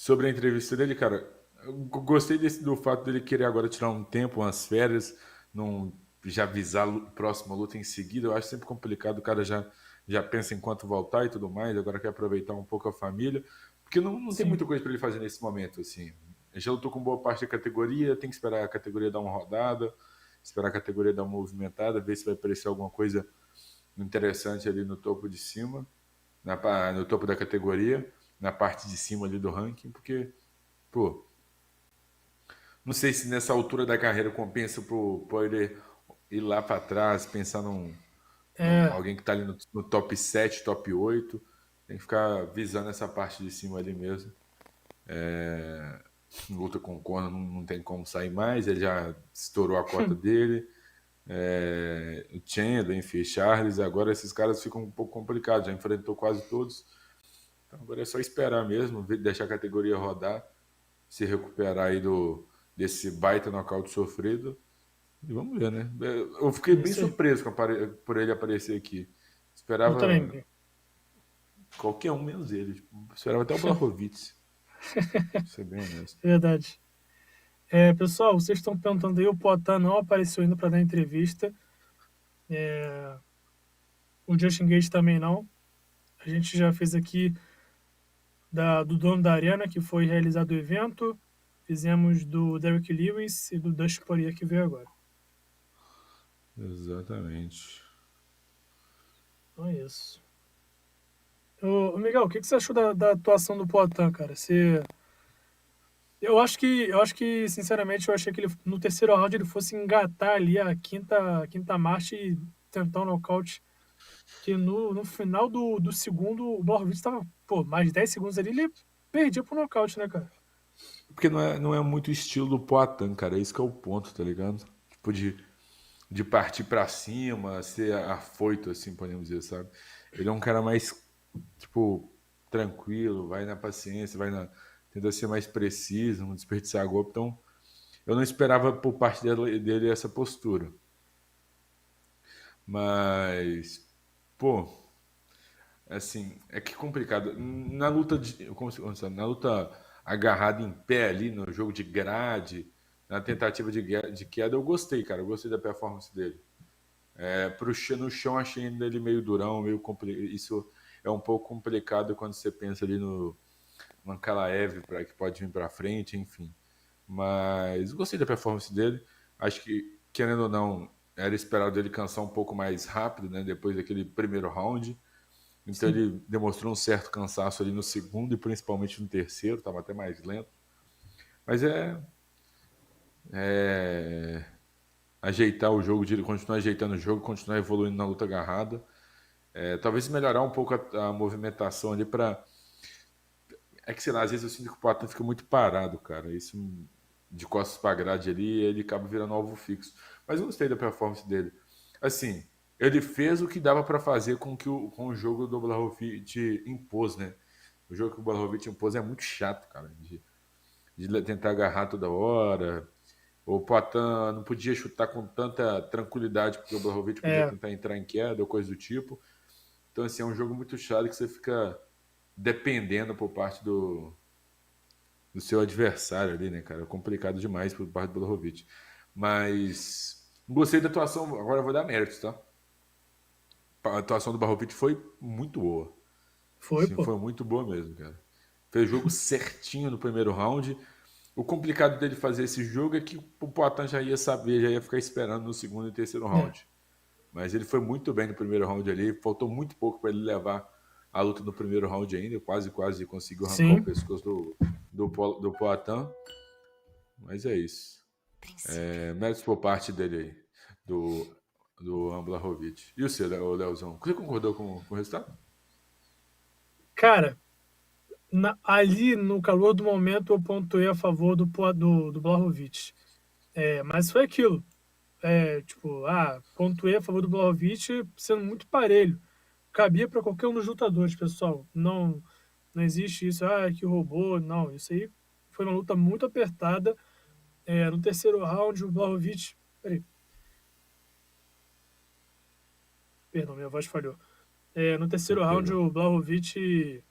a entrevista dele, cara, eu gostei do fato dele querer agora tirar um tempo, umas férias, não já avisar a próxima luta em seguida. Eu acho sempre complicado, o cara já pensa em quanto voltar e tudo mais, agora quer aproveitar um pouco a família, porque não tem muita coisa para ele fazer nesse momento, assim. Ele já lutou com boa parte da categoria, tem que esperar a categoria dar uma rodada, esperar a categoria dar uma movimentada, ver se vai aparecer alguma coisa interessante ali no topo de cima, no topo da categoria, na parte de cima ali do ranking, porque, não sei se nessa altura da carreira compensa pro Poirier ir lá para trás, pensar num alguém que está ali no top 7, top 8, tem que ficar visando essa parte de cima ali mesmo. Luta com o Conor não tem como sair mais, ele já estourou a cota dele. O Chandler, enfim, Charles, agora esses caras ficam um pouco complicados, já enfrentou quase todos. Então agora é só esperar mesmo, deixar a categoria rodar, se recuperar aí desse baita nocaute sofrido. E vamos ver, né? Eu fiquei bem surpreso por ele aparecer aqui. Esperava qualquer um menos ele. Esperava até o Blachowicz. Ser bem honesto. Verdade. Pessoal, vocês estão perguntando aí, o Poitin não apareceu ainda para dar entrevista. O Justin Gaethje também não. A gente já fez aqui do dono da arena, que foi realizado o evento. Fizemos do Derrick Lewis e do Dustin Poirier, que veio agora. Exatamente. Então é isso. Ô, Miguel, o que você achou da atuação do Poatan, cara? Eu acho que, sinceramente, eu achei que ele, no terceiro round ele fosse engatar ali a quinta marcha e tentar um nocaute. Que no final do segundo, o Blachowicz estava, mais 10 segundos ali, ele perdia pro nocaute, né, cara? Porque não é muito o estilo do Poatan, cara. Esse que é o ponto, tá ligado? Tipo, de partir pra cima, ser afoito, assim, podemos dizer, sabe? Ele é um cara mais, tipo, tranquilo, vai na paciência, tenta ser mais preciso, não desperdiçar golpe. Então, eu não esperava por parte dele essa postura. Mas, pô, assim, é que complicado. Na luta na luta agarrada em pé ali, no jogo de grade, na tentativa de queda, eu gostei, cara. Eu gostei da performance dele. No chão, achei ele meio durão, meio complicado. Isso é um pouco complicado quando você pensa ali no Ankalaev, que pode vir para frente, enfim. Mas gostei da performance dele. Acho que, querendo ou não, era esperado ele cansar um pouco mais rápido, né? Depois daquele primeiro round. Então Sim. Ele demonstrou um certo cansaço ali no segundo e principalmente no terceiro, estava até mais lento. Mas ajeitar o jogo, continuar ajeitando o jogo, continuar evoluindo na luta agarrada. Talvez melhorar um pouco a movimentação ali para... É que, sei lá, às vezes eu sinto que o Poatan fica muito parado, cara. Isso de costas para grade ali, ele acaba virando alvo fixo. Mas eu gostei da performance dele. Assim, ele fez o que dava para fazer com o jogo do Blachowicz impôs, né? O jogo que o Blachowicz impôs é muito chato, cara. De tentar agarrar toda hora. O Poatan não podia chutar com tanta tranquilidade, porque o Blachowicz podia tentar entrar em queda ou coisa do tipo. Então, assim, é um jogo muito chato que você fica dependendo por parte do seu adversário ali, né, cara? É complicado demais por parte do Blachowicz. Mas gostei da atuação, agora eu vou dar méritos, tá? A atuação do Blachowicz foi muito boa. Foi muito boa mesmo, cara. Fez o jogo certinho no primeiro round. O complicado dele fazer esse jogo é que o Poatan já ia saber, já ia ficar esperando no segundo e terceiro round. Mas ele foi muito bem no primeiro round ali. Faltou muito pouco para ele levar a luta no primeiro round ainda. Quase conseguiu arrancar o pescoço do Poatan. Mas é isso. Méritos por parte dele aí, do Blachowicz. E o seu, Leozão? Você concordou com o resultado? Cara, ali no calor do momento eu pontuei a favor do Blachowicz. Mas foi aquilo. Pontuei a favor do Blachowicz sendo muito parelho. Cabia para qualquer um dos lutadores, pessoal. Não existe isso, que roubou. Não, isso aí foi uma luta muito apertada. No terceiro round, o Blachowicz... Peraí. Perdão, minha voz falhou. No terceiro round, o Blachowicz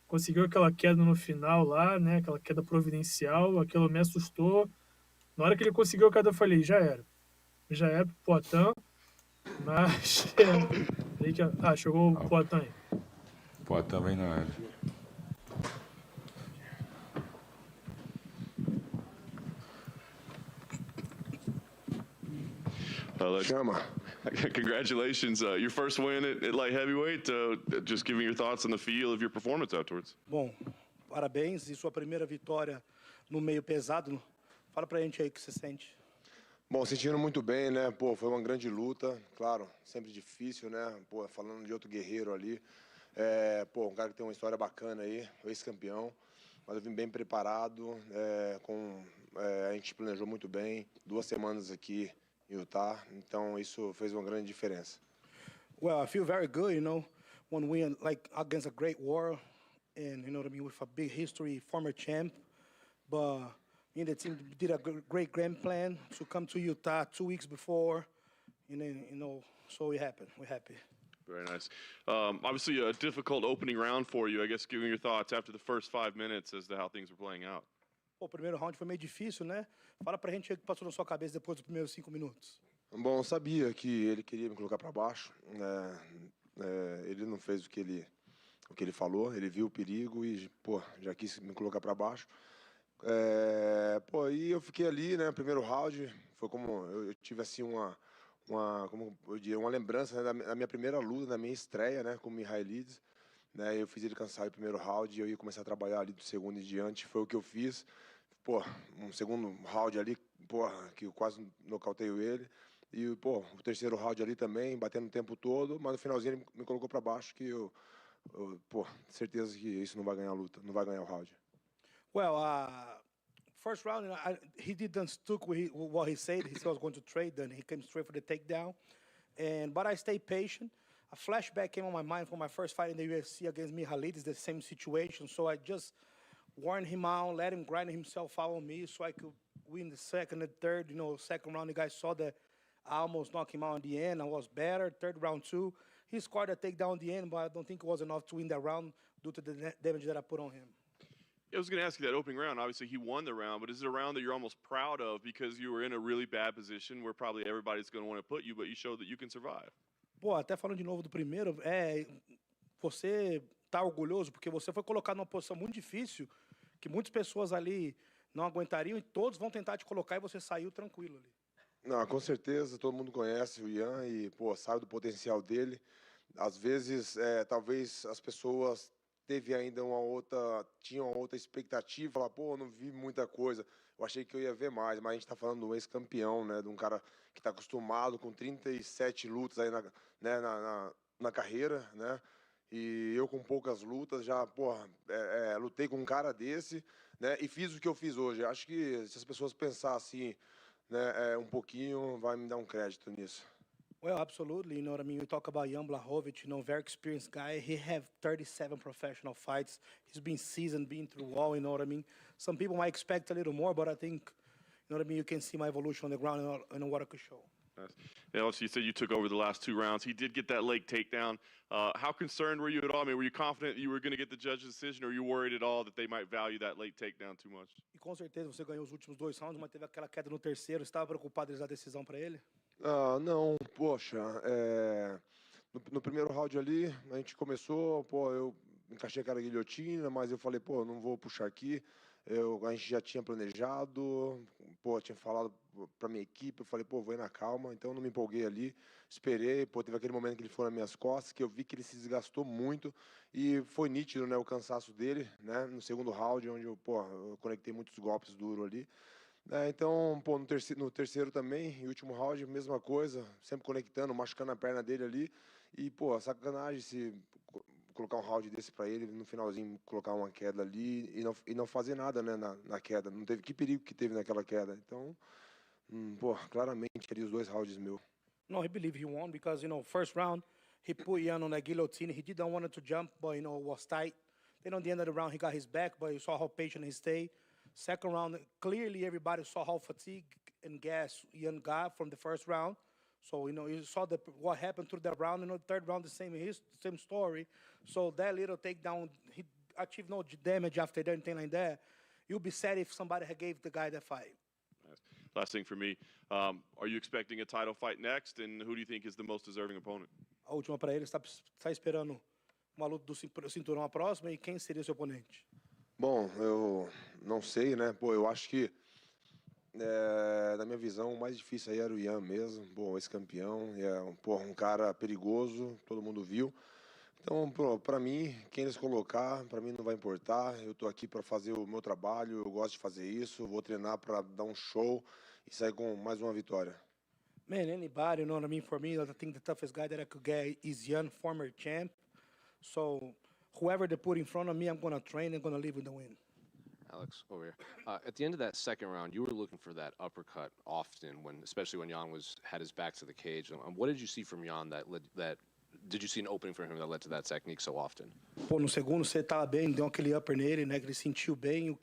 conseguiu aquela queda no final lá, né? Aquela queda providencial. Aquilo me assustou. Na hora que ele conseguiu a queda, eu falei, já era pro Poatan. Mas... chegou o Poatan aí. O Poatan vem na área. Chama. Congratulations, your first win at light heavyweight. Just giving your thoughts on the feel of your performance afterwards. Bom, parabéns e sua primeira vitória no meio pesado. Fala pra gente aí o que você sente. Bom, sentindo muito bem, né? Pô, foi uma grande luta, claro, sempre difícil, né? Pô, falando de outro guerreiro ali. Um cara que tem uma história bacana aí, ex-campeão. Mas eu vim bem preparado, a gente planejou muito bem, 2 semanas aqui em Utah, então isso fez uma grande diferença. Well, I feel very good, one win like against a great war, and you know what I mean, with a big history, former champ, but the team did a great game plan to come to Utah 2 weeks before, and then, so it happened. We're happy. Very nice. Obviously a difficult opening round for you. I guess giving your thoughts after the first 5 minutes as to how things were playing out. O primeiro round foi meio difícil, né? Fala pra gente o que passou na sua cabeça depois dos primeiros 5 minutos. Bom, eu sabia que ele queria me colocar para baixo. Ele não fez o que ele falou, ele viu o perigo e, pô, já quis me colocar para baixo. E eu fiquei ali, né, primeiro round, foi como eu tive assim como eu diria, uma lembrança, né, da minha primeira luta, da minha estreia, né, com o Mihailidis, né, eu fiz ele cansar no primeiro round e eu ia começar a trabalhar ali do segundo em diante, foi o que eu fiz, pô, um segundo round ali, pô, que eu quase nocauteio ele, e, pô, o terceiro round ali também, batendo o tempo todo, mas no finalzinho ele me colocou para baixo, que pô, certeza que isso não vai ganhar a luta, não vai ganhar o round. Well, first round, he didn't stick with what he said. He said he was going to trade, then he came straight for the takedown. But I stayed patient. A flashback came on my mind from my first fight in the UFC against Mihailidis, the same situation. So I just warned him out, let him grind himself out on me so I could win the second and third. Second round, the guy saw that I almost knocked him out in the end. I was better. Third round, too. He scored a takedown in the end, but I don't think it was enough to win that round due to the damage that I put on him. I was going to ask you that opening round. Obviously, he won the round, but is it a round that you're almost proud of because you were in a really bad position where probably everybody's going to want to put you, but you showed that you can survive? Pô, até falando de novo do primeiro, você tá orgulhoso porque você foi colocado numa posição muito difícil, que muitas pessoas ali não aguentariam e todos vão tentar te colocar e você saiu tranquilo ali. Não, com certeza, todo mundo conhece o Ian e, pô, sabe do potencial dele. Às vezes, talvez as pessoas tinham uma outra expectativa, falar, pô, não vi muita coisa, eu achei que eu ia ver mais, mas a gente está falando de um ex-campeão, né, de um cara que está acostumado com 37 lutas aí na carreira, né, e eu com poucas lutas já, porra, lutei com um cara desse, né, e fiz o que eu fiz hoje. Acho que se as pessoas pensarem assim, né, um pouquinho, vai me dar um crédito nisso. Well, absolutely. You know what I mean? We talk about Jan Blachowicz, very experienced guy. He have 37 professional fights. He's been seasoned, been through all, you know what I mean? Some people might expect a little more, but I think, you know what I mean, you can see my evolution on the ground and what I could show. Nice. And also, you said you took over the last two rounds. He did get that leg takedown. How concerned were you at all? I mean, were you confident you were going to get the judge's decision, or were you worried at all that they might value that late takedown too much? E com certeza você ganhou os últimos 2 rounds, mas teve aquela queda no terceiro. Você estava preocupado em dar a decisão para ele? Não, poxa, no primeiro round ali, a gente começou, pô, eu encaixei aquela guilhotina, mas eu falei, pô, não vou puxar aqui, a gente já tinha planejado, pô, tinha falado pra minha equipe, eu falei, pô, vou ir na calma, então eu não me empolguei ali, esperei, pô, teve aquele momento que ele foi nas minhas costas, que eu vi que ele se desgastou muito, e foi nítido, né, o cansaço dele, né, no segundo round, onde eu conectei muitos golpes duros ali. Então, pô, no terceiro também, e último round, mesma coisa, sempre conectando, machucando a perna dele ali. E, pô, sacanagem se colocar um round desse pra ele, no finalzinho colocar uma queda ali e não fazer nada, né, na queda. Não teve, que perigo que teve naquela queda. Então, pô, claramente ali os 2 rounds meus. No, he believed he won because, first round, he put Jan on a guillotine. He didn't want to jump, but, it was tight. Then on the end of the round, he got his back, but you saw how patient he stayed. Second round, clearly everybody saw how fatigued and gas Jan got from the first round. So, you saw what happened through that round. The third round, the same story. So that little takedown, he achieved no damage after that, anything like that. You'll be sad if somebody had gave the guy that fight. Last thing for me, are you expecting a title fight next, and who do you think is the most deserving opponent? A última para ele, está esperando uma luta do cinturão a próxima, e quem seria seu oponente? Bom, eu não sei, né? Pô, eu acho que, na minha visão, o mais difícil aí era o Ian mesmo. Bom, ex-campeão, um cara perigoso, todo mundo viu. Então, para mim, quem eles colocar, para mim não vai importar. Eu tô aqui para fazer o meu trabalho, eu gosto de fazer isso, vou treinar para dar um show e sair com mais uma vitória. Man, anybody, you know what I mean? For me, I think the toughest guy that I could get is Jan, former champ. So whoever they put in front of me, I'm going to train and going to leave with the win. Alex, over here. At the end of that second round, you were looking for that uppercut often, especially when Jan had his back to the cage. What did you see from Jan did you see an opening for him that led to that technique so often? Pô, no segundo você estava bem, deu aquele upper nele, né, que ele sentiu bem.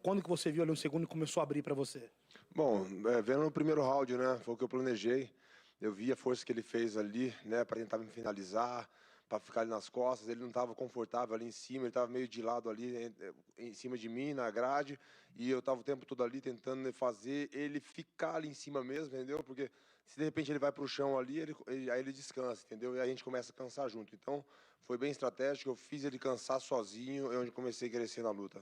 Quando que você viu ali no segundo e começou a abrir para você? Bom, vendo no primeiro round, né, foi o que eu planejei. Eu vi a força que ele fez ali, né, para tentar me finalizar, para ficar ali nas costas. Ele não estava confortável ali em cima, ele estava meio de lado ali em cima de mim, na grade, e eu estava o tempo todo ali tentando fazer ele ficar ali em cima mesmo, entendeu? Porque Se de repente ele vai para o chão ali, aí ele descansa, entendeu? E aí a gente começa a cansar junto. Então, foi bem estratégico. Eu fiz ele cansar sozinho, é onde comecei a crescer na luta.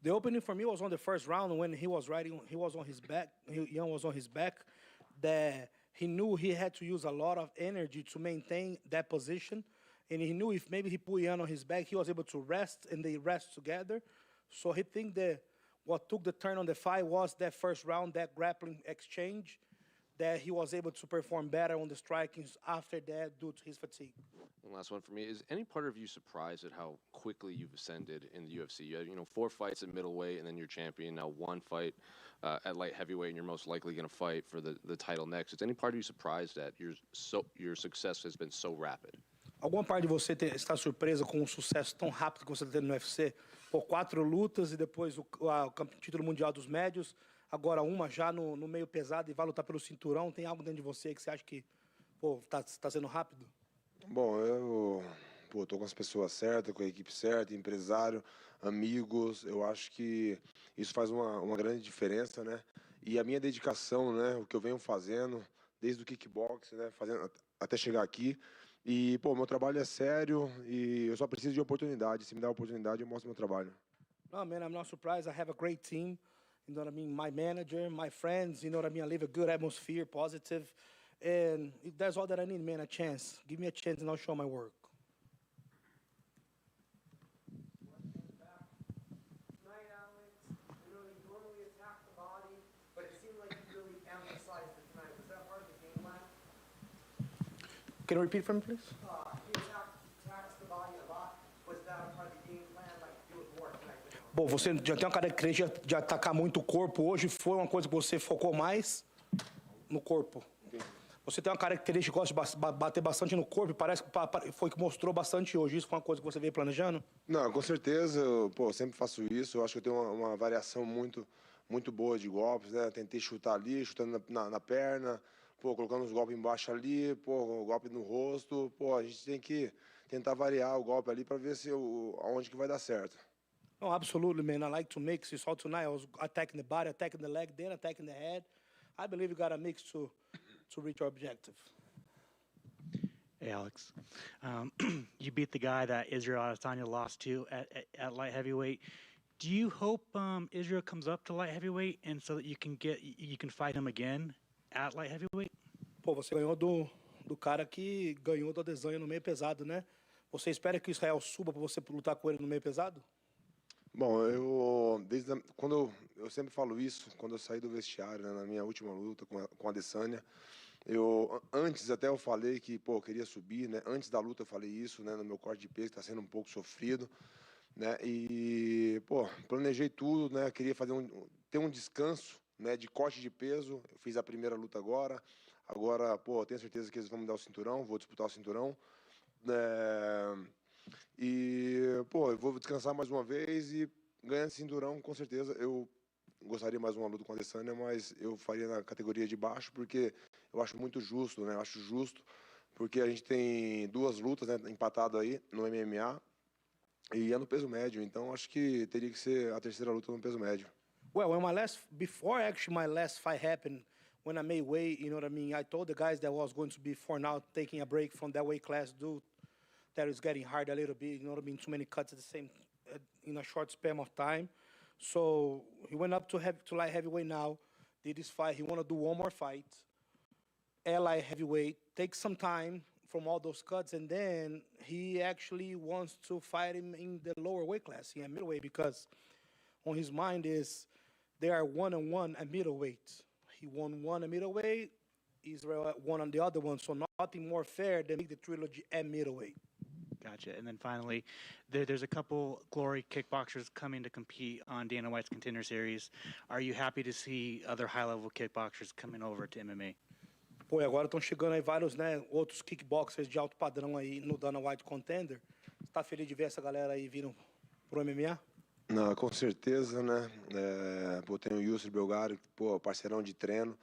The opening for me was on the first round when he was on his back. Yan was on his back. That he knew he had to use a lot of energy to maintain that position, and he knew if maybe he put Yan on his back, he was able to rest, and they rest together. So he think that what took the turn on the fight was that first round, that grappling exchange, that he was able to perform better on the strikings after that due to his fatigue. One last one for me. Is any part of you surprised at how quickly you've ascended in the UFC? You had, 4 fights at middleweight, and then you're champion. Now 1 fight at light heavyweight, and you're most likely going to fight for the title next. Is any part of you surprised that your success has been so rapid? Alguma parte de você está surpresa com o sucesso tão rápido que você está tendo no UFC? Por 4 lutas e depois o título mundial dos médios, agora uma já no meio pesado e vai lutar pelo cinturão. Tem algo dentro de você que você acha que está sendo rápido? Bom, eu tô com as pessoas certas, com a equipe certa, empresário, amigos. Eu acho que isso faz uma grande diferença, né? E a minha dedicação, né? O que eu venho fazendo, desde o kickbox, né? Fazendo até chegar aqui. E, meu trabalho é sério e eu só preciso de oportunidade. Se me dá oportunidade, eu mostro meu trabalho. No, man, I'm not surprised. I have a great team. You know what I mean? My manager, my friends, you know what I mean? I live a good atmosphere, positive. And that's all that I need, man, a chance. Give me a chance and I'll show my work. Tonight, Alex, you normally attack the body, but it seemed like you really emphasized it tonight. Was that part of the game plan? Can you repeat for me, please? He attacks the body a lot. Was that a part of the game plan, like do it more tonight? Bom, você já tem uma característica de atacar muito o corpo. Hoje foi uma coisa que você focou mais no corpo. Você tem uma característica que gosta de bater bastante no corpo, parece que foi que mostrou bastante hoje. Isso foi uma coisa que você veio planejando? Não, com certeza. Eu sempre faço isso. Eu acho que eu tenho uma variação muito boa de golpes, né? Tentei chutar ali, chutando na perna, colocando os golpes embaixo ali, o golpe no rosto. A gente tem que tentar variar o golpe ali para ver aonde que vai dar certo. No, absolutely, man. I like to mix. You saw tonight I was attacking the body, attacking the leg, then attacking the head. I believe you got to mix to reach our objective. Hey, Alex. You beat the guy that Israel Adesanya lost to at light heavyweight. Do you hope Israel comes up to light heavyweight and so that you can fight him again at light heavyweight? Você ganhou do cara que ganhou do Adesanya no meio pesado, né? Você espera que Israel suba para você lutar com ele no meio pesado? Bom, quando eu sempre falo isso, quando eu saí do vestiário, né, na minha última luta com a Adesanya, antes até eu falei que, eu queria subir, né? Antes da luta eu falei isso, né? No meu corte de peso está sendo um pouco sofrido, né? E, planejei tudo, né? Queria ter um descanso, né? De corte de peso. Eu fiz a primeira luta agora, tenho certeza que eles vão me dar o cinturão, vou disputar o cinturão, E, eu vou descansar mais uma vez e ganhar esse cinturão, com certeza. Eu gostaria mais uma luta com a Adesanya, mas eu faria na categoria de baixo, porque eu acho muito justo, né? Eu acho justo, porque a gente tem 2 lutas, né, empatadas aí no MMA e é no peso médio, então acho que teria que ser a terceira luta no peso médio. Well, before actually my last fight happened, when I made weight, you know what I mean? I told the guys that I was going to be for now taking a break from that weight class due that is getting hard a little bit, you know what I mean? Too many cuts at the same in a short span of time. So he went up to light heavyweight now, did his fight. He want to do one more fight at light heavyweight, take some time from all those cuts, and then he actually wants to fight him in the lower weight class, in middleweight, because on his mind is they are 1-1 at middleweight. He won 1 at middleweight, Israel won on the other one, so nothing more fair than make the trilogy at middleweight. Gotcha. And then finally, there's a couple Glory kickboxers coming to compete on Dana White's Contender Series. Are you happy to see other high-level kickboxers coming over to MMA? E agora estão chegando aí vários, né, outros kickboxers de alto padrão aí no Dana White Contender. Você tá feliz de ver essa galera aí vindo pro MMA? Não, com certeza, né? Tem o Yusuf Belgaro, parceirão de treino.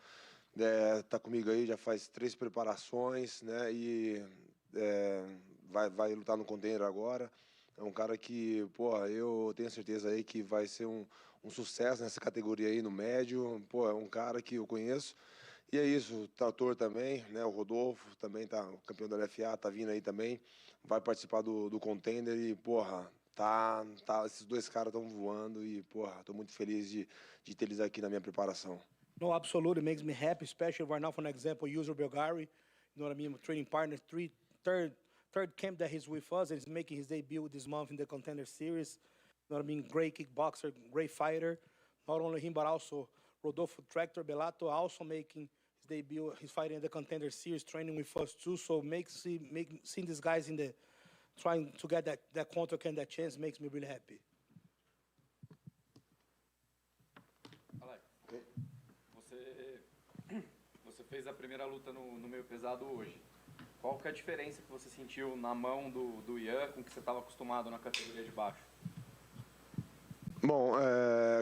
Tá comigo aí, já faz 3 preparações, né? E vai lutar no Contender agora. É um cara que, eu tenho certeza aí que vai ser um sucesso nessa categoria aí no médio. É um cara que eu conheço E é isso, o Trator também, né? O Rodolfo também tá campeão da LFA, tá vindo aí também, vai participar do Contender e, porra, esses dois caras estão voando e, porra, tô muito feliz de ter eles aqui na minha preparação. No, absolutely, makes me happy, especially right now, for an example, user Belgari, you know what I mean, training partner, third camp that he's with us, and he's making his debut this month in the Contender Series. You know what I mean? Great kickboxer, great fighter. Not only him, but also Rodolfo Tractor Bellato also making his debut. He's fighting in the Contender Series, training with us too. So seeing these guys in the trying to get that counter and that chance makes me really happy. Alex, você fez a primeira luta no meio pesado hoje. Qual que é a diferença que você sentiu na mão do Ian com que você estava acostumado na categoria de baixo? Bom,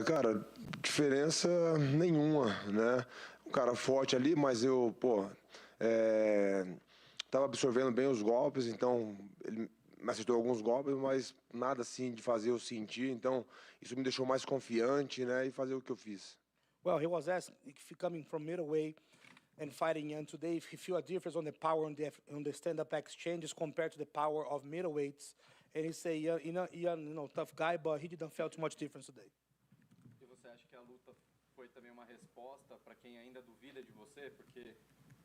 cara, diferença nenhuma, né? Um cara forte ali, mas eu, tava absorvendo bem os golpes, então ele me acertou alguns golpes, mas nada assim de fazer eu sentir, então isso me deixou mais confiante, né? E fazer o que eu fiz. Well, he was asked if he coming from middleweight and fighting Ian today, if he feel a difference on the power on the stand-up exchanges compared to the power of middleweights. And he say, Ian, you know, tough guy, but he didn't feel too much difference today. E você acha que a luta foi também uma resposta para quem ainda duvida de você? Porque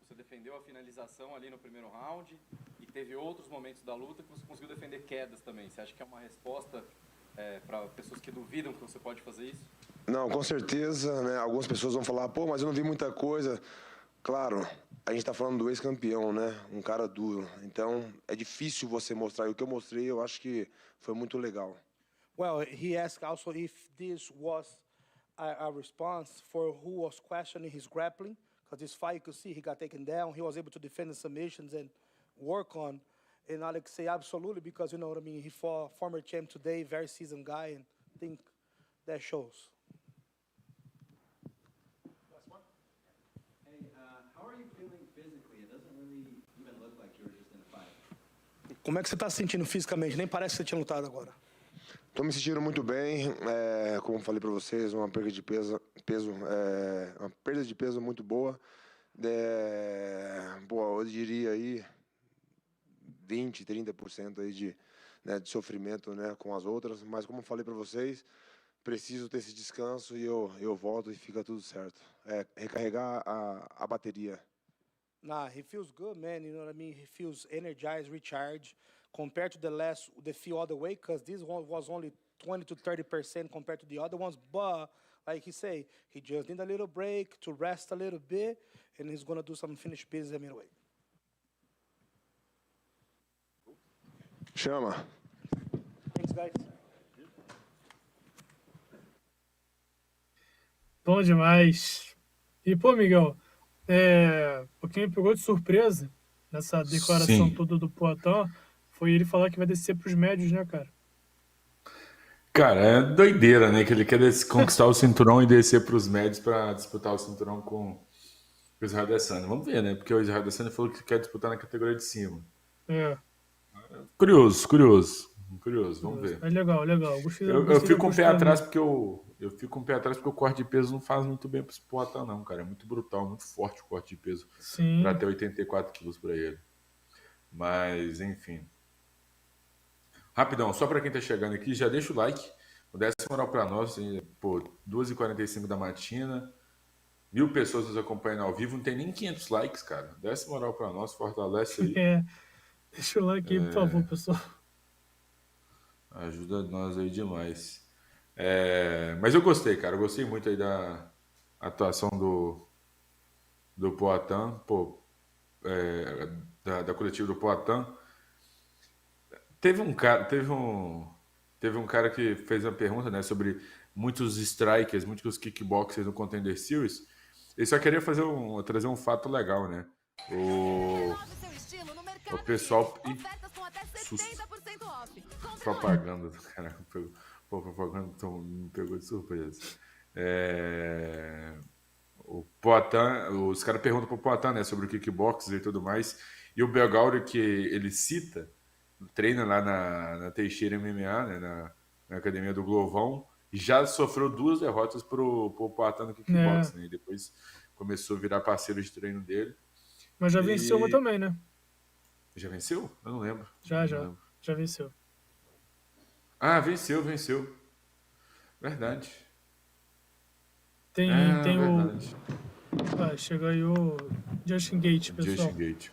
você defendeu a finalização ali no primeiro round e teve outros momentos da luta que você conseguiu defender quedas também. Você acha que é uma resposta para pessoas que duvidam que você pode fazer isso? Não, com certeza, né? Algumas pessoas vão falar, pô, mas eu não vi muita coisa. Claro, a gente tá falando do ex-campeão, né? Um cara duro. Então, é difícil você mostrar. E o que eu mostrei, eu acho que foi muito legal. Well, he asked also if this was a response for who was questioning his grappling. Because this fight, you could see he got taken down. He was able to defend the submissions and work on. And Alex say absolutely, because, you know what I mean, he fought former champ today, very seasoned guy, and I think that shows. Como é que você está se sentindo fisicamente? Nem parece que você tinha lutado agora. Estou me sentindo muito bem. Como falei para vocês, uma perda de uma perda de peso muito boa. Eu diria aí 20, 30% aí de sofrimento, né, com as outras. Mas como falei para vocês, preciso ter esse descanso e eu volto e fica tudo certo. Recarregar a bateria. Nah, he feels good, man. You know what I mean? He feels energized, recharged compared to the few other weight, because this one was only 20 to 30% compared to the other ones. But like he say, he just need a little break to rest a little bit, and he's gonna do some finished business at middleweight. Chama. Thanks, guys. Bom demais. E, pô, Miguel, o que me pegou de surpresa nessa declaração toda do Poatan foi ele falar que vai descer pros médios, né, cara? Cara, é doideira, né? Que ele quer conquistar o cinturão e descer pros médios para disputar o cinturão com o Israel Adesanya. Vamos ver, né? Porque o Israel Adesanya falou que quer disputar na categoria de cima. Curioso. Vamos ver. É legal. Eu fico com o pé atrás porque o corte de peso não faz muito bem para esse Poatan, não, cara. É muito brutal, muito forte o corte de peso para ter 84 quilos para ele. Mas, enfim. Rapidão, só para quem tá chegando aqui, já deixa o like, dá essa moral para nós. Pô, 2h45 da matina, 1000 pessoas nos acompanhando ao vivo, não tem nem 500 likes, cara. Dá essa moral para nós, fortalece aí. Deixa o like aí, por favor, pessoal. Ajuda nós aí demais. Mas eu gostei, cara. Eu gostei muito aí da atuação do Poatan, da coletiva do Poatan. Teve um cara que fez uma pergunta, né, sobre muitos strikers, muitos kickboxers no Contender Series. Ele só queria trazer um fato legal, né? O pessoal... Propaganda do cara. Propaganda me pegou de surpresa. O Poatan, os caras perguntam pro Poatan, né, sobre o kickboxing e tudo mais. E o Belgauri, que ele cita, treina lá na Teixeira MMA, né, na academia do Glovão, já sofreu 2 derrotas pro Poatan no kickboxing, né? E depois começou a virar parceiro de treino dele. Mas já venceu uma também, né? Já venceu? Eu não lembro. Já venceu. Ah, venceu. Verdade. Tem verdade. Chegou aí o Dustin Gaethje, pessoal. Dustin Gaethje.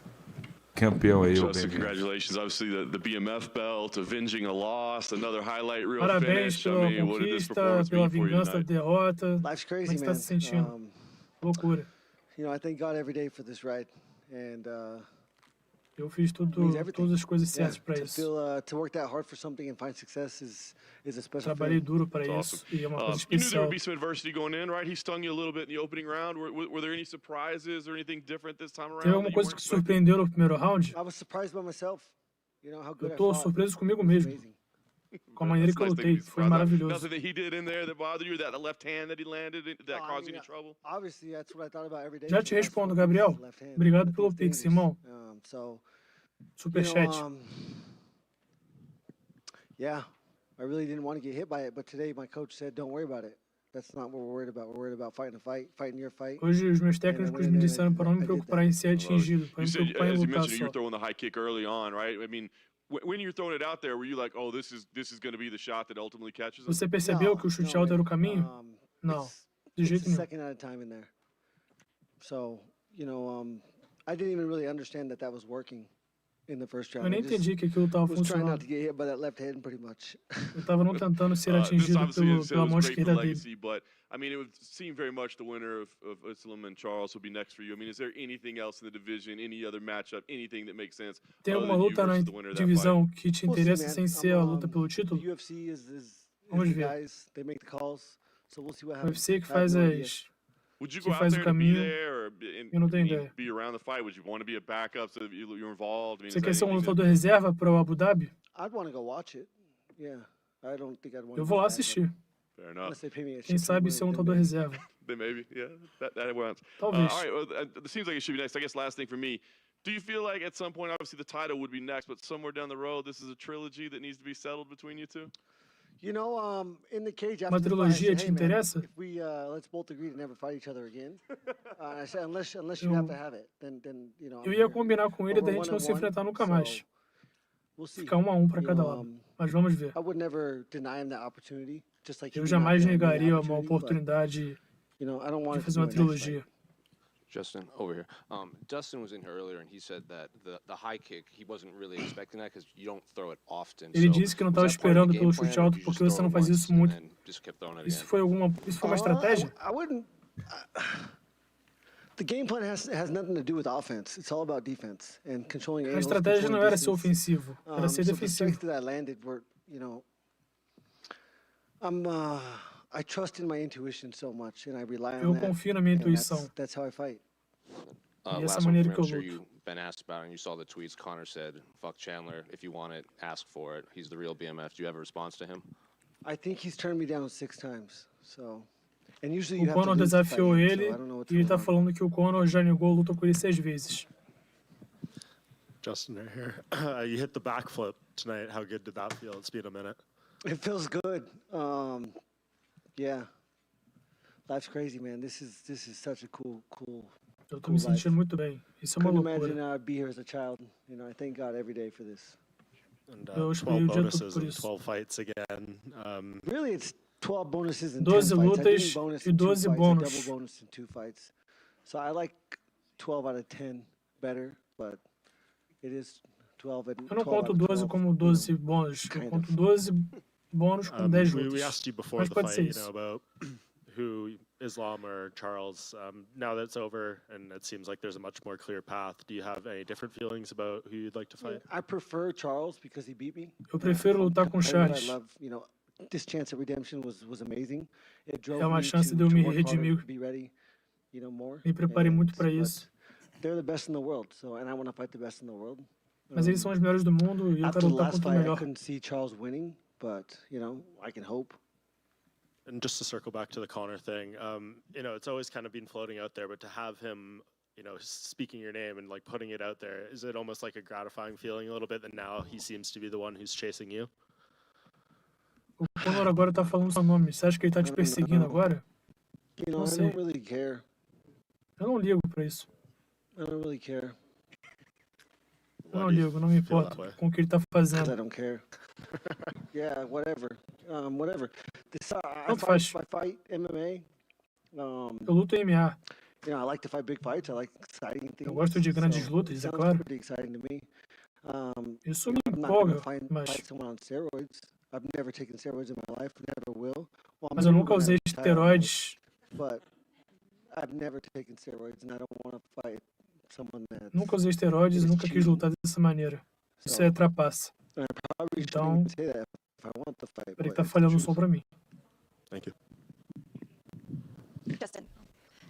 Campeão aí, o Justin, congratulations. Obviously, the BMF belt, avenging a loss, another highlight reel Parabéns finish. pela conquista, pela vingança da derrota. Life's Como é crazy, que você man. está se sentindo? Loucura. You know, I thank God every day for this ride, and eu fiz todas as coisas certas para isso. To work that hard for something and find success is a special Trabalhei thing. duro para isso e é uma coisa You knew there especial. would be some adversity going in, right? He stung you a little bit in the opening round. Were there any surprises or anything different this time around? Teve alguma coisa que te surpreendeu no primeiro round? I was surprised by myself. You know how good Eu tô surpreso comigo mesmo. Com a maneira que eu lutei, foi maravilhoso. Nothing that he did in there that bothered you, that left hand that he landed that caused you any trouble? Obviously, that's what I thought about every day. Já te respondo, Gabriel. Obrigado pelo Pix, irmão. Superchat. Yeah, I really didn't want to get hit by it, but today my coach said, "Don't worry about it. That's not what we're worried about. We're worried about fighting a fight, fighting your fight." Hoje os meus técnicos me disseram para não me preocupar em ser atingido, para me preocupar em As you lutar mentioned, you were só. throwing the high kick early on, right? I mean, when you're throwing it out there, were you like, "Oh, this is going to be the shot that ultimately catches him"? Você percebeu que o chute alto era o caminho? Não, de jeito nenhum. Second at a time in there. So, you know, I didn't even really understand that was working in the first round. Eu nem entendi que aquilo estava was trying not funcionando. to get hit by that left hand pretty much. Eu estava não tentando ser This atingido obviously pela mão was great for esquerda dele. legacy, but I mean, it would seem very much the winner of Islam and Charles will be next for you. I mean, is there anything else in the division, any other matchup, anything that makes sense? Tem alguma luta na divisão que te interessa sem ser a luta pelo título? UFC is Vamos the ver. guys, they make the calls. So we'll see what O happens. UFC que I have faz no idea. Would you que go out faz there o to be caminho. there or Eu não tenho ideia. be around the fight? Would you want to be a backup so that you're involved? I mean, Você is quer that ser um anything lutador reserva para o Abu Dhabi? I'd want to go watch it. Yeah. I don't think I'd want Eu to vou be lá back, but assistir. Fair enough. unless they pay me a Quem shit ton of sabe ser um money, lutador then reserva. Then maybe, yeah, that works. Talvez. All right, well, it seems like it should be next. I guess last thing for me, do you feel like at some point, obviously the title would be next, but somewhere down the road, this is a trilogy that needs to be settled between you two? You know, in the cage Uma after the fight, I trilogia said, te hey, man, interessa? if we let's both agree to never fight each other again. I said unless you have to have it, then you know. Eu ia combinar com ele da gente não se enfrentar nunca mais. We'll see. Ficar 1-1 para You cada know, lado. Mas vamos ver. I would never deny him that opportunity, just like he Eu did not jamais deny me the negaria uma opportunity, but, oportunidade you know, I don't want de it to fazer be uma our next fight. trilogia. Justin, over here. Dustin was in here earlier, and he said that the high kick, he wasn't really expecting that because you don't throw it often. Ele So, disse que não was estava that part of esperando the pelo game plan, chute or alto did you porque just você throw não it faz once isso and muito. then just kept throwing it Isso again? foi uma estratégia? I wouldn't. The game plan has nothing to do with offense. It's all about defense and controlling A angles. estratégia não controlling era ser distance. ofensivo, era ser So the defensivo. strikes that I landed were, you know, I trust in my intuition so much, and I rely on Eu that. confio na minha and intuição. that's how I fight. E essa Last one maneira from que eu I'm sure luto. you've been asked about, and you saw the tweets. Connor said, "Fuck Chandler. If you want it, ask for it. He's the real BMF." Do you have a response to him? I think he's turned me down 6 times. So, and usually O you have to Conor lose to fight desafiou him, ele so I don't know what's e ele going tá on. falando que o Conor já negou a luta com ele 6 vezes. Justin right here. You hit the backflip tonight. How good did that feel? It's been a minute. It feels good. Yeah. Life's crazy, man. This is such a cool Eu tô me sentindo muito bem. Isso é uma Couldn't loucura. imagine I'd be here as a child. You know, I thank God every day for this. And Eu 12 escolhi o dia todo bonuses por and isso. 12 fights again. Really, it's 12 bonuses and 12 10 fights. I lutas didn't bonus e in 2 12 fights. I bônus. double bonus in 2 fights. So I like 12 out of 10 better, but it is 12 and Eu não 12 conto out of 12 12, como you 12 know, bônus. Eu kind conto of. 12 bônus com 10 We lutas. asked you before Mas the pode fight, ser you isso. know, about who Islam or Charles. Now that's over, and it seems like there's a much more clear path. Do you have any different feelings about who you'd like to fight? I prefer Charles because he beat me. Eu prefiro lutar com Competitive, Charles. I love, you know, this chance at redemption was amazing. It drove É uma me chance to de eu me work harder, redimir. to be ready, you know, more. Me preparei muito para but isso. They're the best in the world, so and I want to fight the best in the world. Mas eles são os melhores do mundo e eu After quero the lutar last contra o fight, I melhor. couldn't see Charles winning, but you know, I can hope. And just to circle back to the Connor thing, you know, it's always kind of been floating out there, but to have him, you know, speaking your name and like putting it out there, is it almost like a gratifying feeling a little bit that now he seems to be the one who's chasing you? O Conor agora tá falando seu nome. Você acha que ele tá te perseguindo agora? You know, Não I sei. don't really care. Eu não ligo pra isso. I don't really care. Eu não ligo, não me importo com o que ele tá fazendo. I don't care. Yeah, whatever. Whatever. Tanto faz. I fight MMA. Eu luto MMA. You know, I like to fight big fights. I like exciting things. Eu gosto de grandes lutas, é claro. Pretty exciting to me. Isso me I'm not gonna empolga, mas... fight someone on steroids. I've never taken steroids in my life. Never will. Well, Mas eu nunca usei esteroides. But I've never taken steroids, and I don't want to fight someone that. Nunca usei esteroides e nunca quis lutar dessa maneira. Isso é trapaça. Então, ele tá falhando o som pra mim. Thank you. Justin,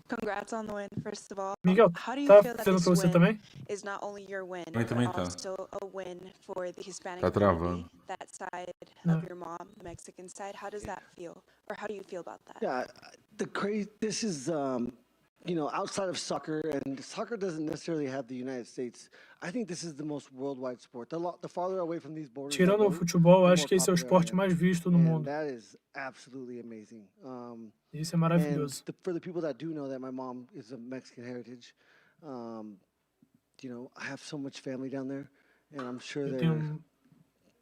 congrats on the win, first of all. Miguel, How do you tá feel that fazendo this pra você win também? is not only your win, Pra mim but também tá. also a win for the Hispanic Tá travando. community, that side Não. of your mom, the Mexican side? How does that feel? Or how do you feel about that? Yeah, this is, you know, outside of soccer, and soccer doesn't necessarily have the United States. I think this is the most worldwide sport. The farther away from these borders. Tirando o futebol, eu acho que esse é o esporte mais visto no mundo. That is absolutely amazing. Isso é maravilhoso. For the people that do know that my mom is of Mexican heritage, you know, I have so much family down there, and I'm sure Eu they're tenho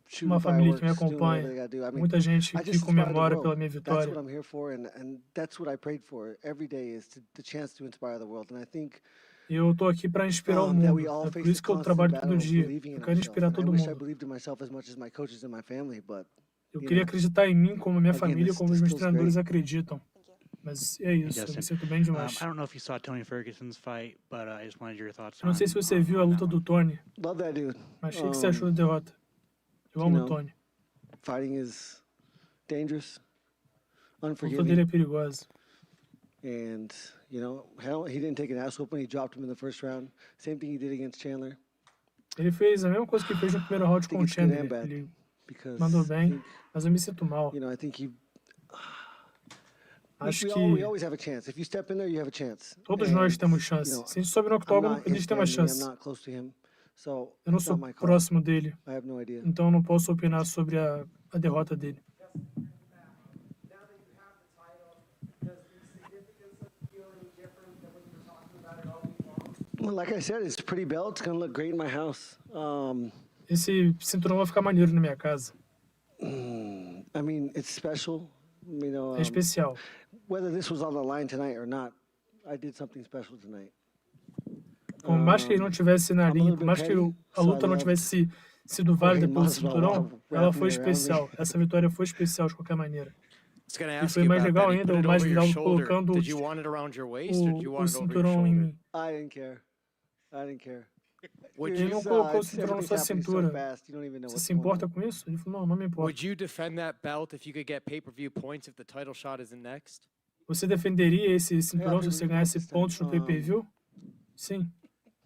shooting uma família que me fireworks, doing whatever they acompanha, gotta do. I mean, muita gente I que just inspire the comemora world. pela minha That's vitória. what I'm here for, and that's what I prayed for every day, is the chance to inspire the world. And I think E eu tô aqui para inspirar o that mundo. we all É por face isso que eu constant trabalho battle todo of dia. believing in Eu quero inspirar ourselves. And I todo wish I mundo. believed in myself as much as my coaches and my family, but Eu you queria know, acreditar em mim como a minha again, família, this como os meus feels treinadores great. acreditam. Mas é isso, eu me sinto bem demais. I don't know if you saw Tony Ferguson's fight, but I just wanted your thoughts Eu não sei se você viu a luta do Tony, Love that dude. mas o que você achou da derrota? Eu amo o Tony. Fighting is dangerous, A luta dele unforgiving, é perigosa. and you know, hell, he didn't take an ass whooping. He dropped him in the first round. Same thing he did against Chandler. Ele fez a mesma coisa que fez no primeiro round com o it's good Chandler. and bad, Ele because mandou I bem, think, mas eu me sinto mal. you know, I think he. Acho we que always have a chance. If you step in there, you have a chance. todos And, nós temos you chance. know, Se a gente sobe no I'm octógono, not eles his têm uma family, I'm chance. not close to him, so Eu não it's sou not my call. próximo dele, I have no idea. então eu não posso opinar sobre a derrota dele. Well, like I said, it's a pretty belt. It's gonna look great in my house. Esse cinturão vai ficar maneiro na minha casa. I mean, it's special. You know, É especial. whether this was on the line tonight or not, I did something special tonight. Por mais que ele não tivesse na linha, por mais que a luta não tivesse sido válida pelo cinturão, ela foi especial. Essa vitória foi especial de qualquer maneira. E foi mais legal ainda, o mais legal colocando o cinturão em mim. I didn't care. I didn't care. Ele não colocou o cinturão na sua cintura. Você se importa com isso? Ele falou, não me importa. Would you defend that belt if you could get pay-per-view points if the title shot isn't next? Você defenderia esse cinturão se você ganhasse pontos no pay-per-view? Sim.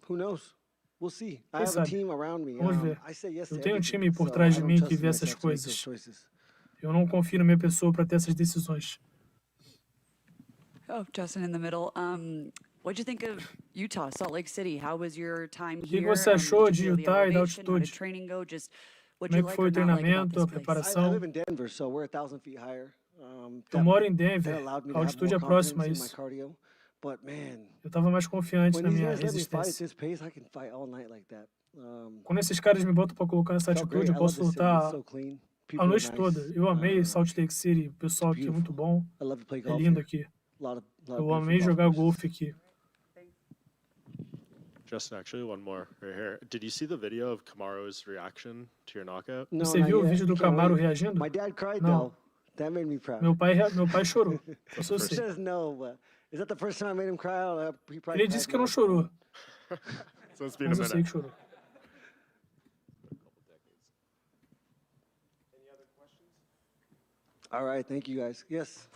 Who knows? We'll see. I Quem have a sabe? team around me. Vamos ver. I say yes to Eu tenho um everything, time por so trás I de don't mim trust que vê myself essas to make those coisas. choices. Eu não confio na minha pessoa para ter essas decisões. Oh, Justin in the middle. What do you think of Utah, Salt Lake City? How was your time O que here? você achou Did de you feel the Utah e da elevation? How did altitude? training go? Just what Como é you que like foi or o not like about treinamento, a this place? I preparação? live in Denver, so we're 1,000 feet higher. Eu moro em Denver, That allowed me a to have altitude é more próxima a confidence in my isso. cardio. But man, Eu estava mais confiante when na these minha guys let me fight at resistência. this pace, I can fight all night like that. Quando esses caras me botam para colocar nessa Felt great. atitude, eu I love posso this city. It's lutar so clean. a People are noite nice. toda. Eu amei Salt Lake City, o pessoal aqui é muito bom. I love to play É golf lindo here. aqui. Lot of Eu beautiful amei golf jogar courses. golfe aqui. Justin, actually, one more right here. Did you see the video of Kamaru's reaction to your knockout? No, Você not viu o yet. vídeo do Can't Camaro wait. reagindo? My dad cried Não. though. That made me proud. Meu pai chorou. Isso eu He sei. says no, but is that the first time I made him cry? He probably Ele cried disse que não more. chorou, So it's been a mas eu sei minute. que chorou. All right, thank you guys. Yes.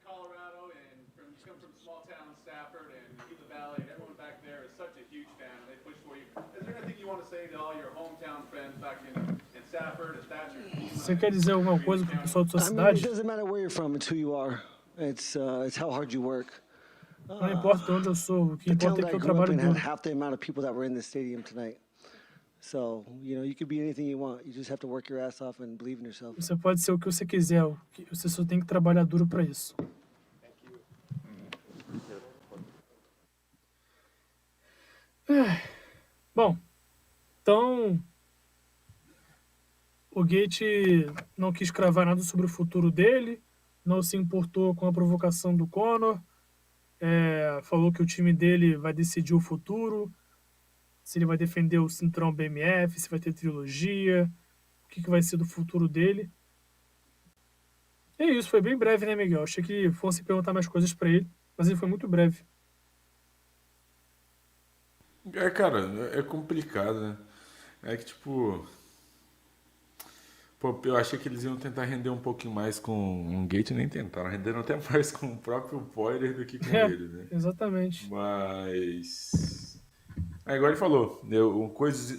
Colorado, and you come from small town Stafford and Gila Valley, and everyone back there is such a huge fan, and they push for you. Is there anything you want to say to all your hometown friends back in Stafford, and Thatcher? Você quer dizer alguma coisa para o pessoal da sua I mean, cidade? it doesn't matter where you're from. It's who you are. It's how hard you work. Não importa de onde eu sou, o que The town importa é that que I eu grew up trabalho in had duro. half the amount of people that were in this stadium tonight. So, you know, you could be anything you want. You just have to work your ass off and believe in yourself. Você pode ser o que você quiser, você só tem que trabalhar duro para isso. Bom, então o Gaethje não quis cravar nada sobre o futuro dele, não se importou com a provocação do Conor, falou que o time dele vai decidir o futuro, se ele vai defender o cinturão BMF, se vai ter trilogia, o que vai ser do futuro dele. É isso, foi bem breve, né, Miguel? Achei que fosse perguntar mais coisas pra ele, mas ele foi muito breve. Cara, é complicado, né? É que, tipo... Pô, eu achei que eles iam tentar render um pouquinho mais com o Gaethje, nem tentaram. Renderam até mais com o próprio Poirier do que com ele, né? Exatamente. Mas... igual ele falou, coisas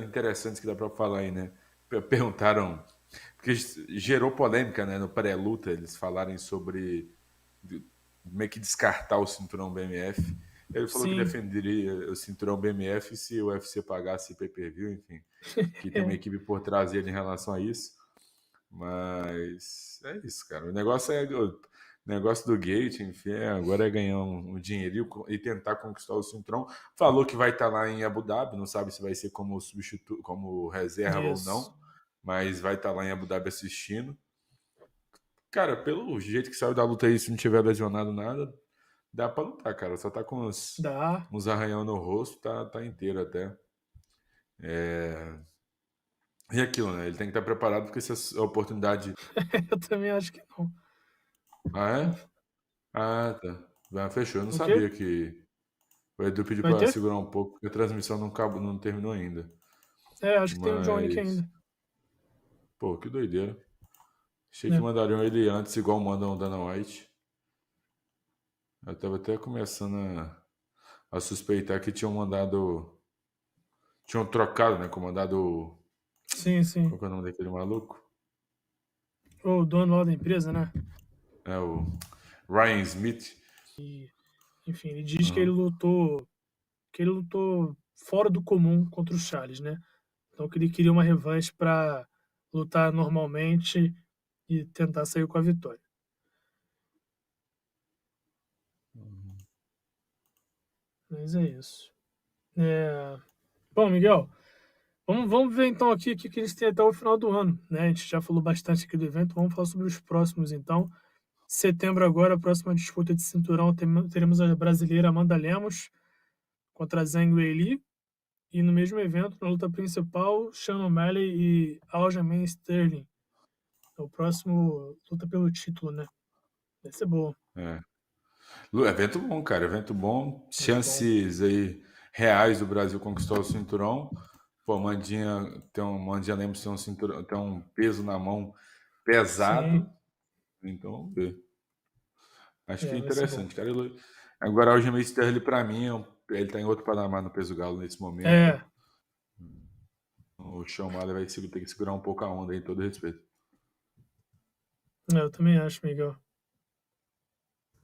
interessantes que dá pra falar aí, né? Perguntaram... Porque gerou polêmica, né? No pré-luta, eles falarem sobre meio que descartar o cinturão BMF. Ele falou que defenderia o cinturão BMF se o UFC pagasse pay-per-view, enfim. Que tem uma equipe por trás dele em relação a isso. Mas é isso, cara. O negócio do Gaethje, enfim, agora é ganhar um dinheirinho e tentar conquistar o cinturão. Falou que vai estar lá em Abu Dhabi, não sabe se vai ser como substituto, como reserva ou não, mas vai estar lá em Abu Dhabi assistindo. Cara, pelo jeito que saiu da luta aí, se não tiver lesionado nada, dá pra lutar, cara. Só tá com uns arranhão no rosto, tá inteiro até. E aquilo, né? Ele tem que estar preparado porque essa oportunidade... Eu também acho que não. Ah, é? Ah, tá. Fechou. Eu não sabia que o Edu pediu pra segurar um pouco, porque a transmissão não terminou ainda. Acho que tem um Johnny aqui ainda. Pô, que doideira. Achei que mandariam ele antes, igual mandam o Dana White. Eu tava até começando a suspeitar que tinham mandado... Tinham trocado, né? Comandado... Sim. Qual que é o nome daquele maluco? O dono lá da empresa, né? É o Ryan Smith. Enfim, ele diz que ele lutou fora do comum contra o Charles, né? Então que ele queria uma revanche para lutar normalmente e tentar sair com a vitória. Mas é isso. Bom, Miguel, vamos ver então aqui o que eles têm até o final do ano, né? A gente já falou bastante aqui do evento, vamos falar sobre os próximos então. Setembro agora, a próxima disputa de cinturão, teremos a brasileira Amanda Lemos contra a Zhang Weili. E no mesmo evento, na luta principal, Sean O'Malley e Aljamain Sterling. O próximo luta pelo título, né? Vai ser bom. Evento bom, cara. Evento bom. Chances aí reais do Brasil conquistar o cinturão. Pô, Mandinha Lemos tem um cinturão, tem um peso na mão pesado. Sim. Então vamos ver. Acho que é interessante, cara. Agora o Aljamain Sterling, pra mim, ele tá em outro patamar no peso galo nesse momento. O Sean O'Malley vai ter que segurar um pouco a onda aí, todo respeito. Eu também acho, Miguel.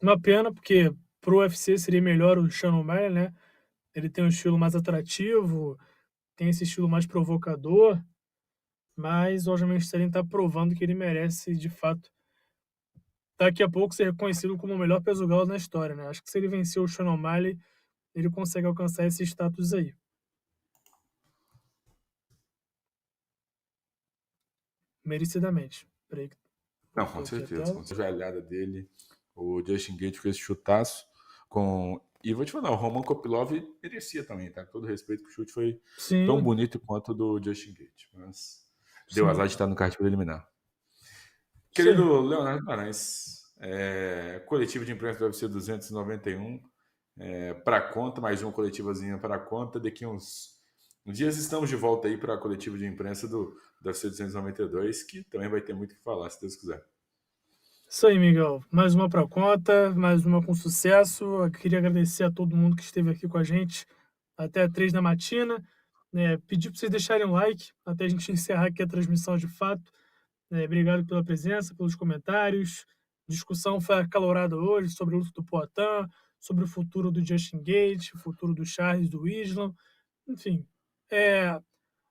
Uma pena, porque pro UFC seria melhor o Sean O'Malley, né? Ele tem um estilo mais atrativo, tem esse estilo mais provocador, mas o Aljamain Sterling tá provando que ele merece, de fato, daqui a pouco ser reconhecido como o melhor peso galo na história, né? Acho que se ele vencer o Sean O'Malley, ele consegue alcançar esse status aí. Merecidamente. Não, com certeza. Com a joelhada dele, o Justin Gaethje fez chutaço E vou te falar, o Roman Kopilov merecia também, tá? Com todo respeito, que o chute foi tão bonito quanto o do Justin Gaethje. Mas deu azar de estar no kart preliminar. Querido Leonardo Guimarães, coletivo de imprensa do UFC 291, para conta, mais uma coletivazinha para conta. Daqui uns dias estamos de volta aí para a coletiva de imprensa do UFC 292, que também vai ter muito o que falar, se Deus quiser. Isso aí, Miguel. Mais uma para conta, mais uma com sucesso. Eu queria agradecer a todo mundo que esteve aqui com a gente até 3 da matina. Pedir para vocês deixarem um like até a gente encerrar aqui a transmissão de fato. Obrigado pela presença, pelos comentários. A discussão foi acalorada hoje sobre o luto do Poatan, sobre o futuro do Justin Gaethje, o futuro do Charles, do Islam. Enfim,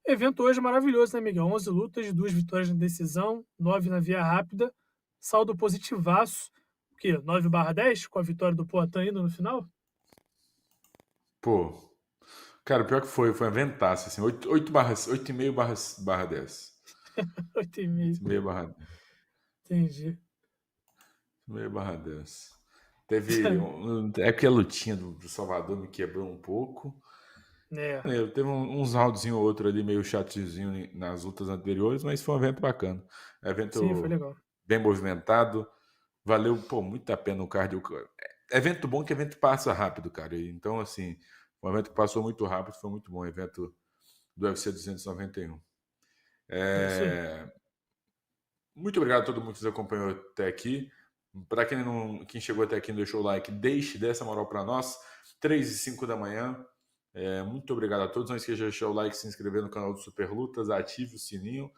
evento hoje maravilhoso, né, Miguel? 11 lutas, 2 vitórias na decisão, 9 na via rápida. Saldo positivaço. O quê? 9/10 com a vitória do Poatan ainda no final? Pô, Cara, pior que foi um eventaço, assim, 8,5/10. 8,5. 8,5/10. Entendi. 8,5/10. Teve é que a lutinha do Salvador me quebrou um pouco. Teve uns roundzinho ou outro ali meio chatezinho nas lutas anteriores, mas foi um evento bacana. Evento Sim, foi legal. Bem movimentado. Valeu, muito a pena o cardio. Evento bom que evento passa rápido, cara. Então, assim, um evento que passou muito rápido, foi muito bom. Evento do UFC 291. Muito obrigado a todo mundo que nos acompanhou até aqui. Para quem chegou até aqui e não deixou o like, dê essa moral para nós. 3h05 da manhã. Muito obrigado a todos. Não esqueça de deixar o like, se inscrever no canal do Super Lutas, ative o sininho.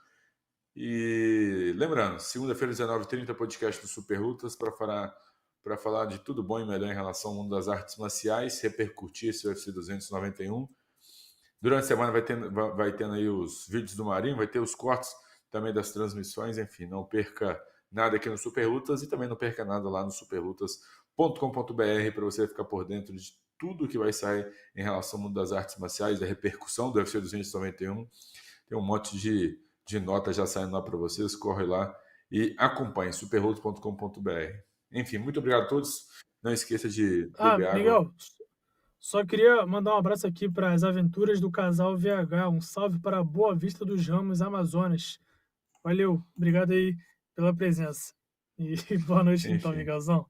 E lembrando, segunda-feira, 19h30, podcast do Super Lutas para falar de tudo bom e melhor em relação ao mundo das artes marciais, repercutir esse UFC 291. Durante a semana vai tendo aí os vídeos do Marinho, vai ter os cortes também das transmissões. Enfim, não perca nada aqui no Super Lutas e também não perca nada lá no superlutas.com.br para você ficar por dentro de tudo que vai sair em relação ao mundo das artes marciais, da repercussão do UFC 291. Tem um monte de notas já saindo lá para vocês. Corre lá e acompanhe superlutas.com.br. Enfim, muito obrigado a todos. Não esqueça de beber água. Miguel, só queria mandar um abraço aqui para as aventuras do casal VH. Um salve para a Boa Vista dos Ramos, Amazonas. Valeu, obrigado aí pela presença. E boa noite, então, Miguelzão.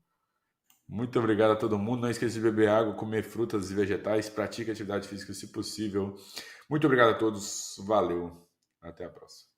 Muito obrigado a todo mundo. Não esqueça de beber água, comer frutas e vegetais. Pratique atividade física se possível. Muito obrigado a todos. Valeu. Até a próxima.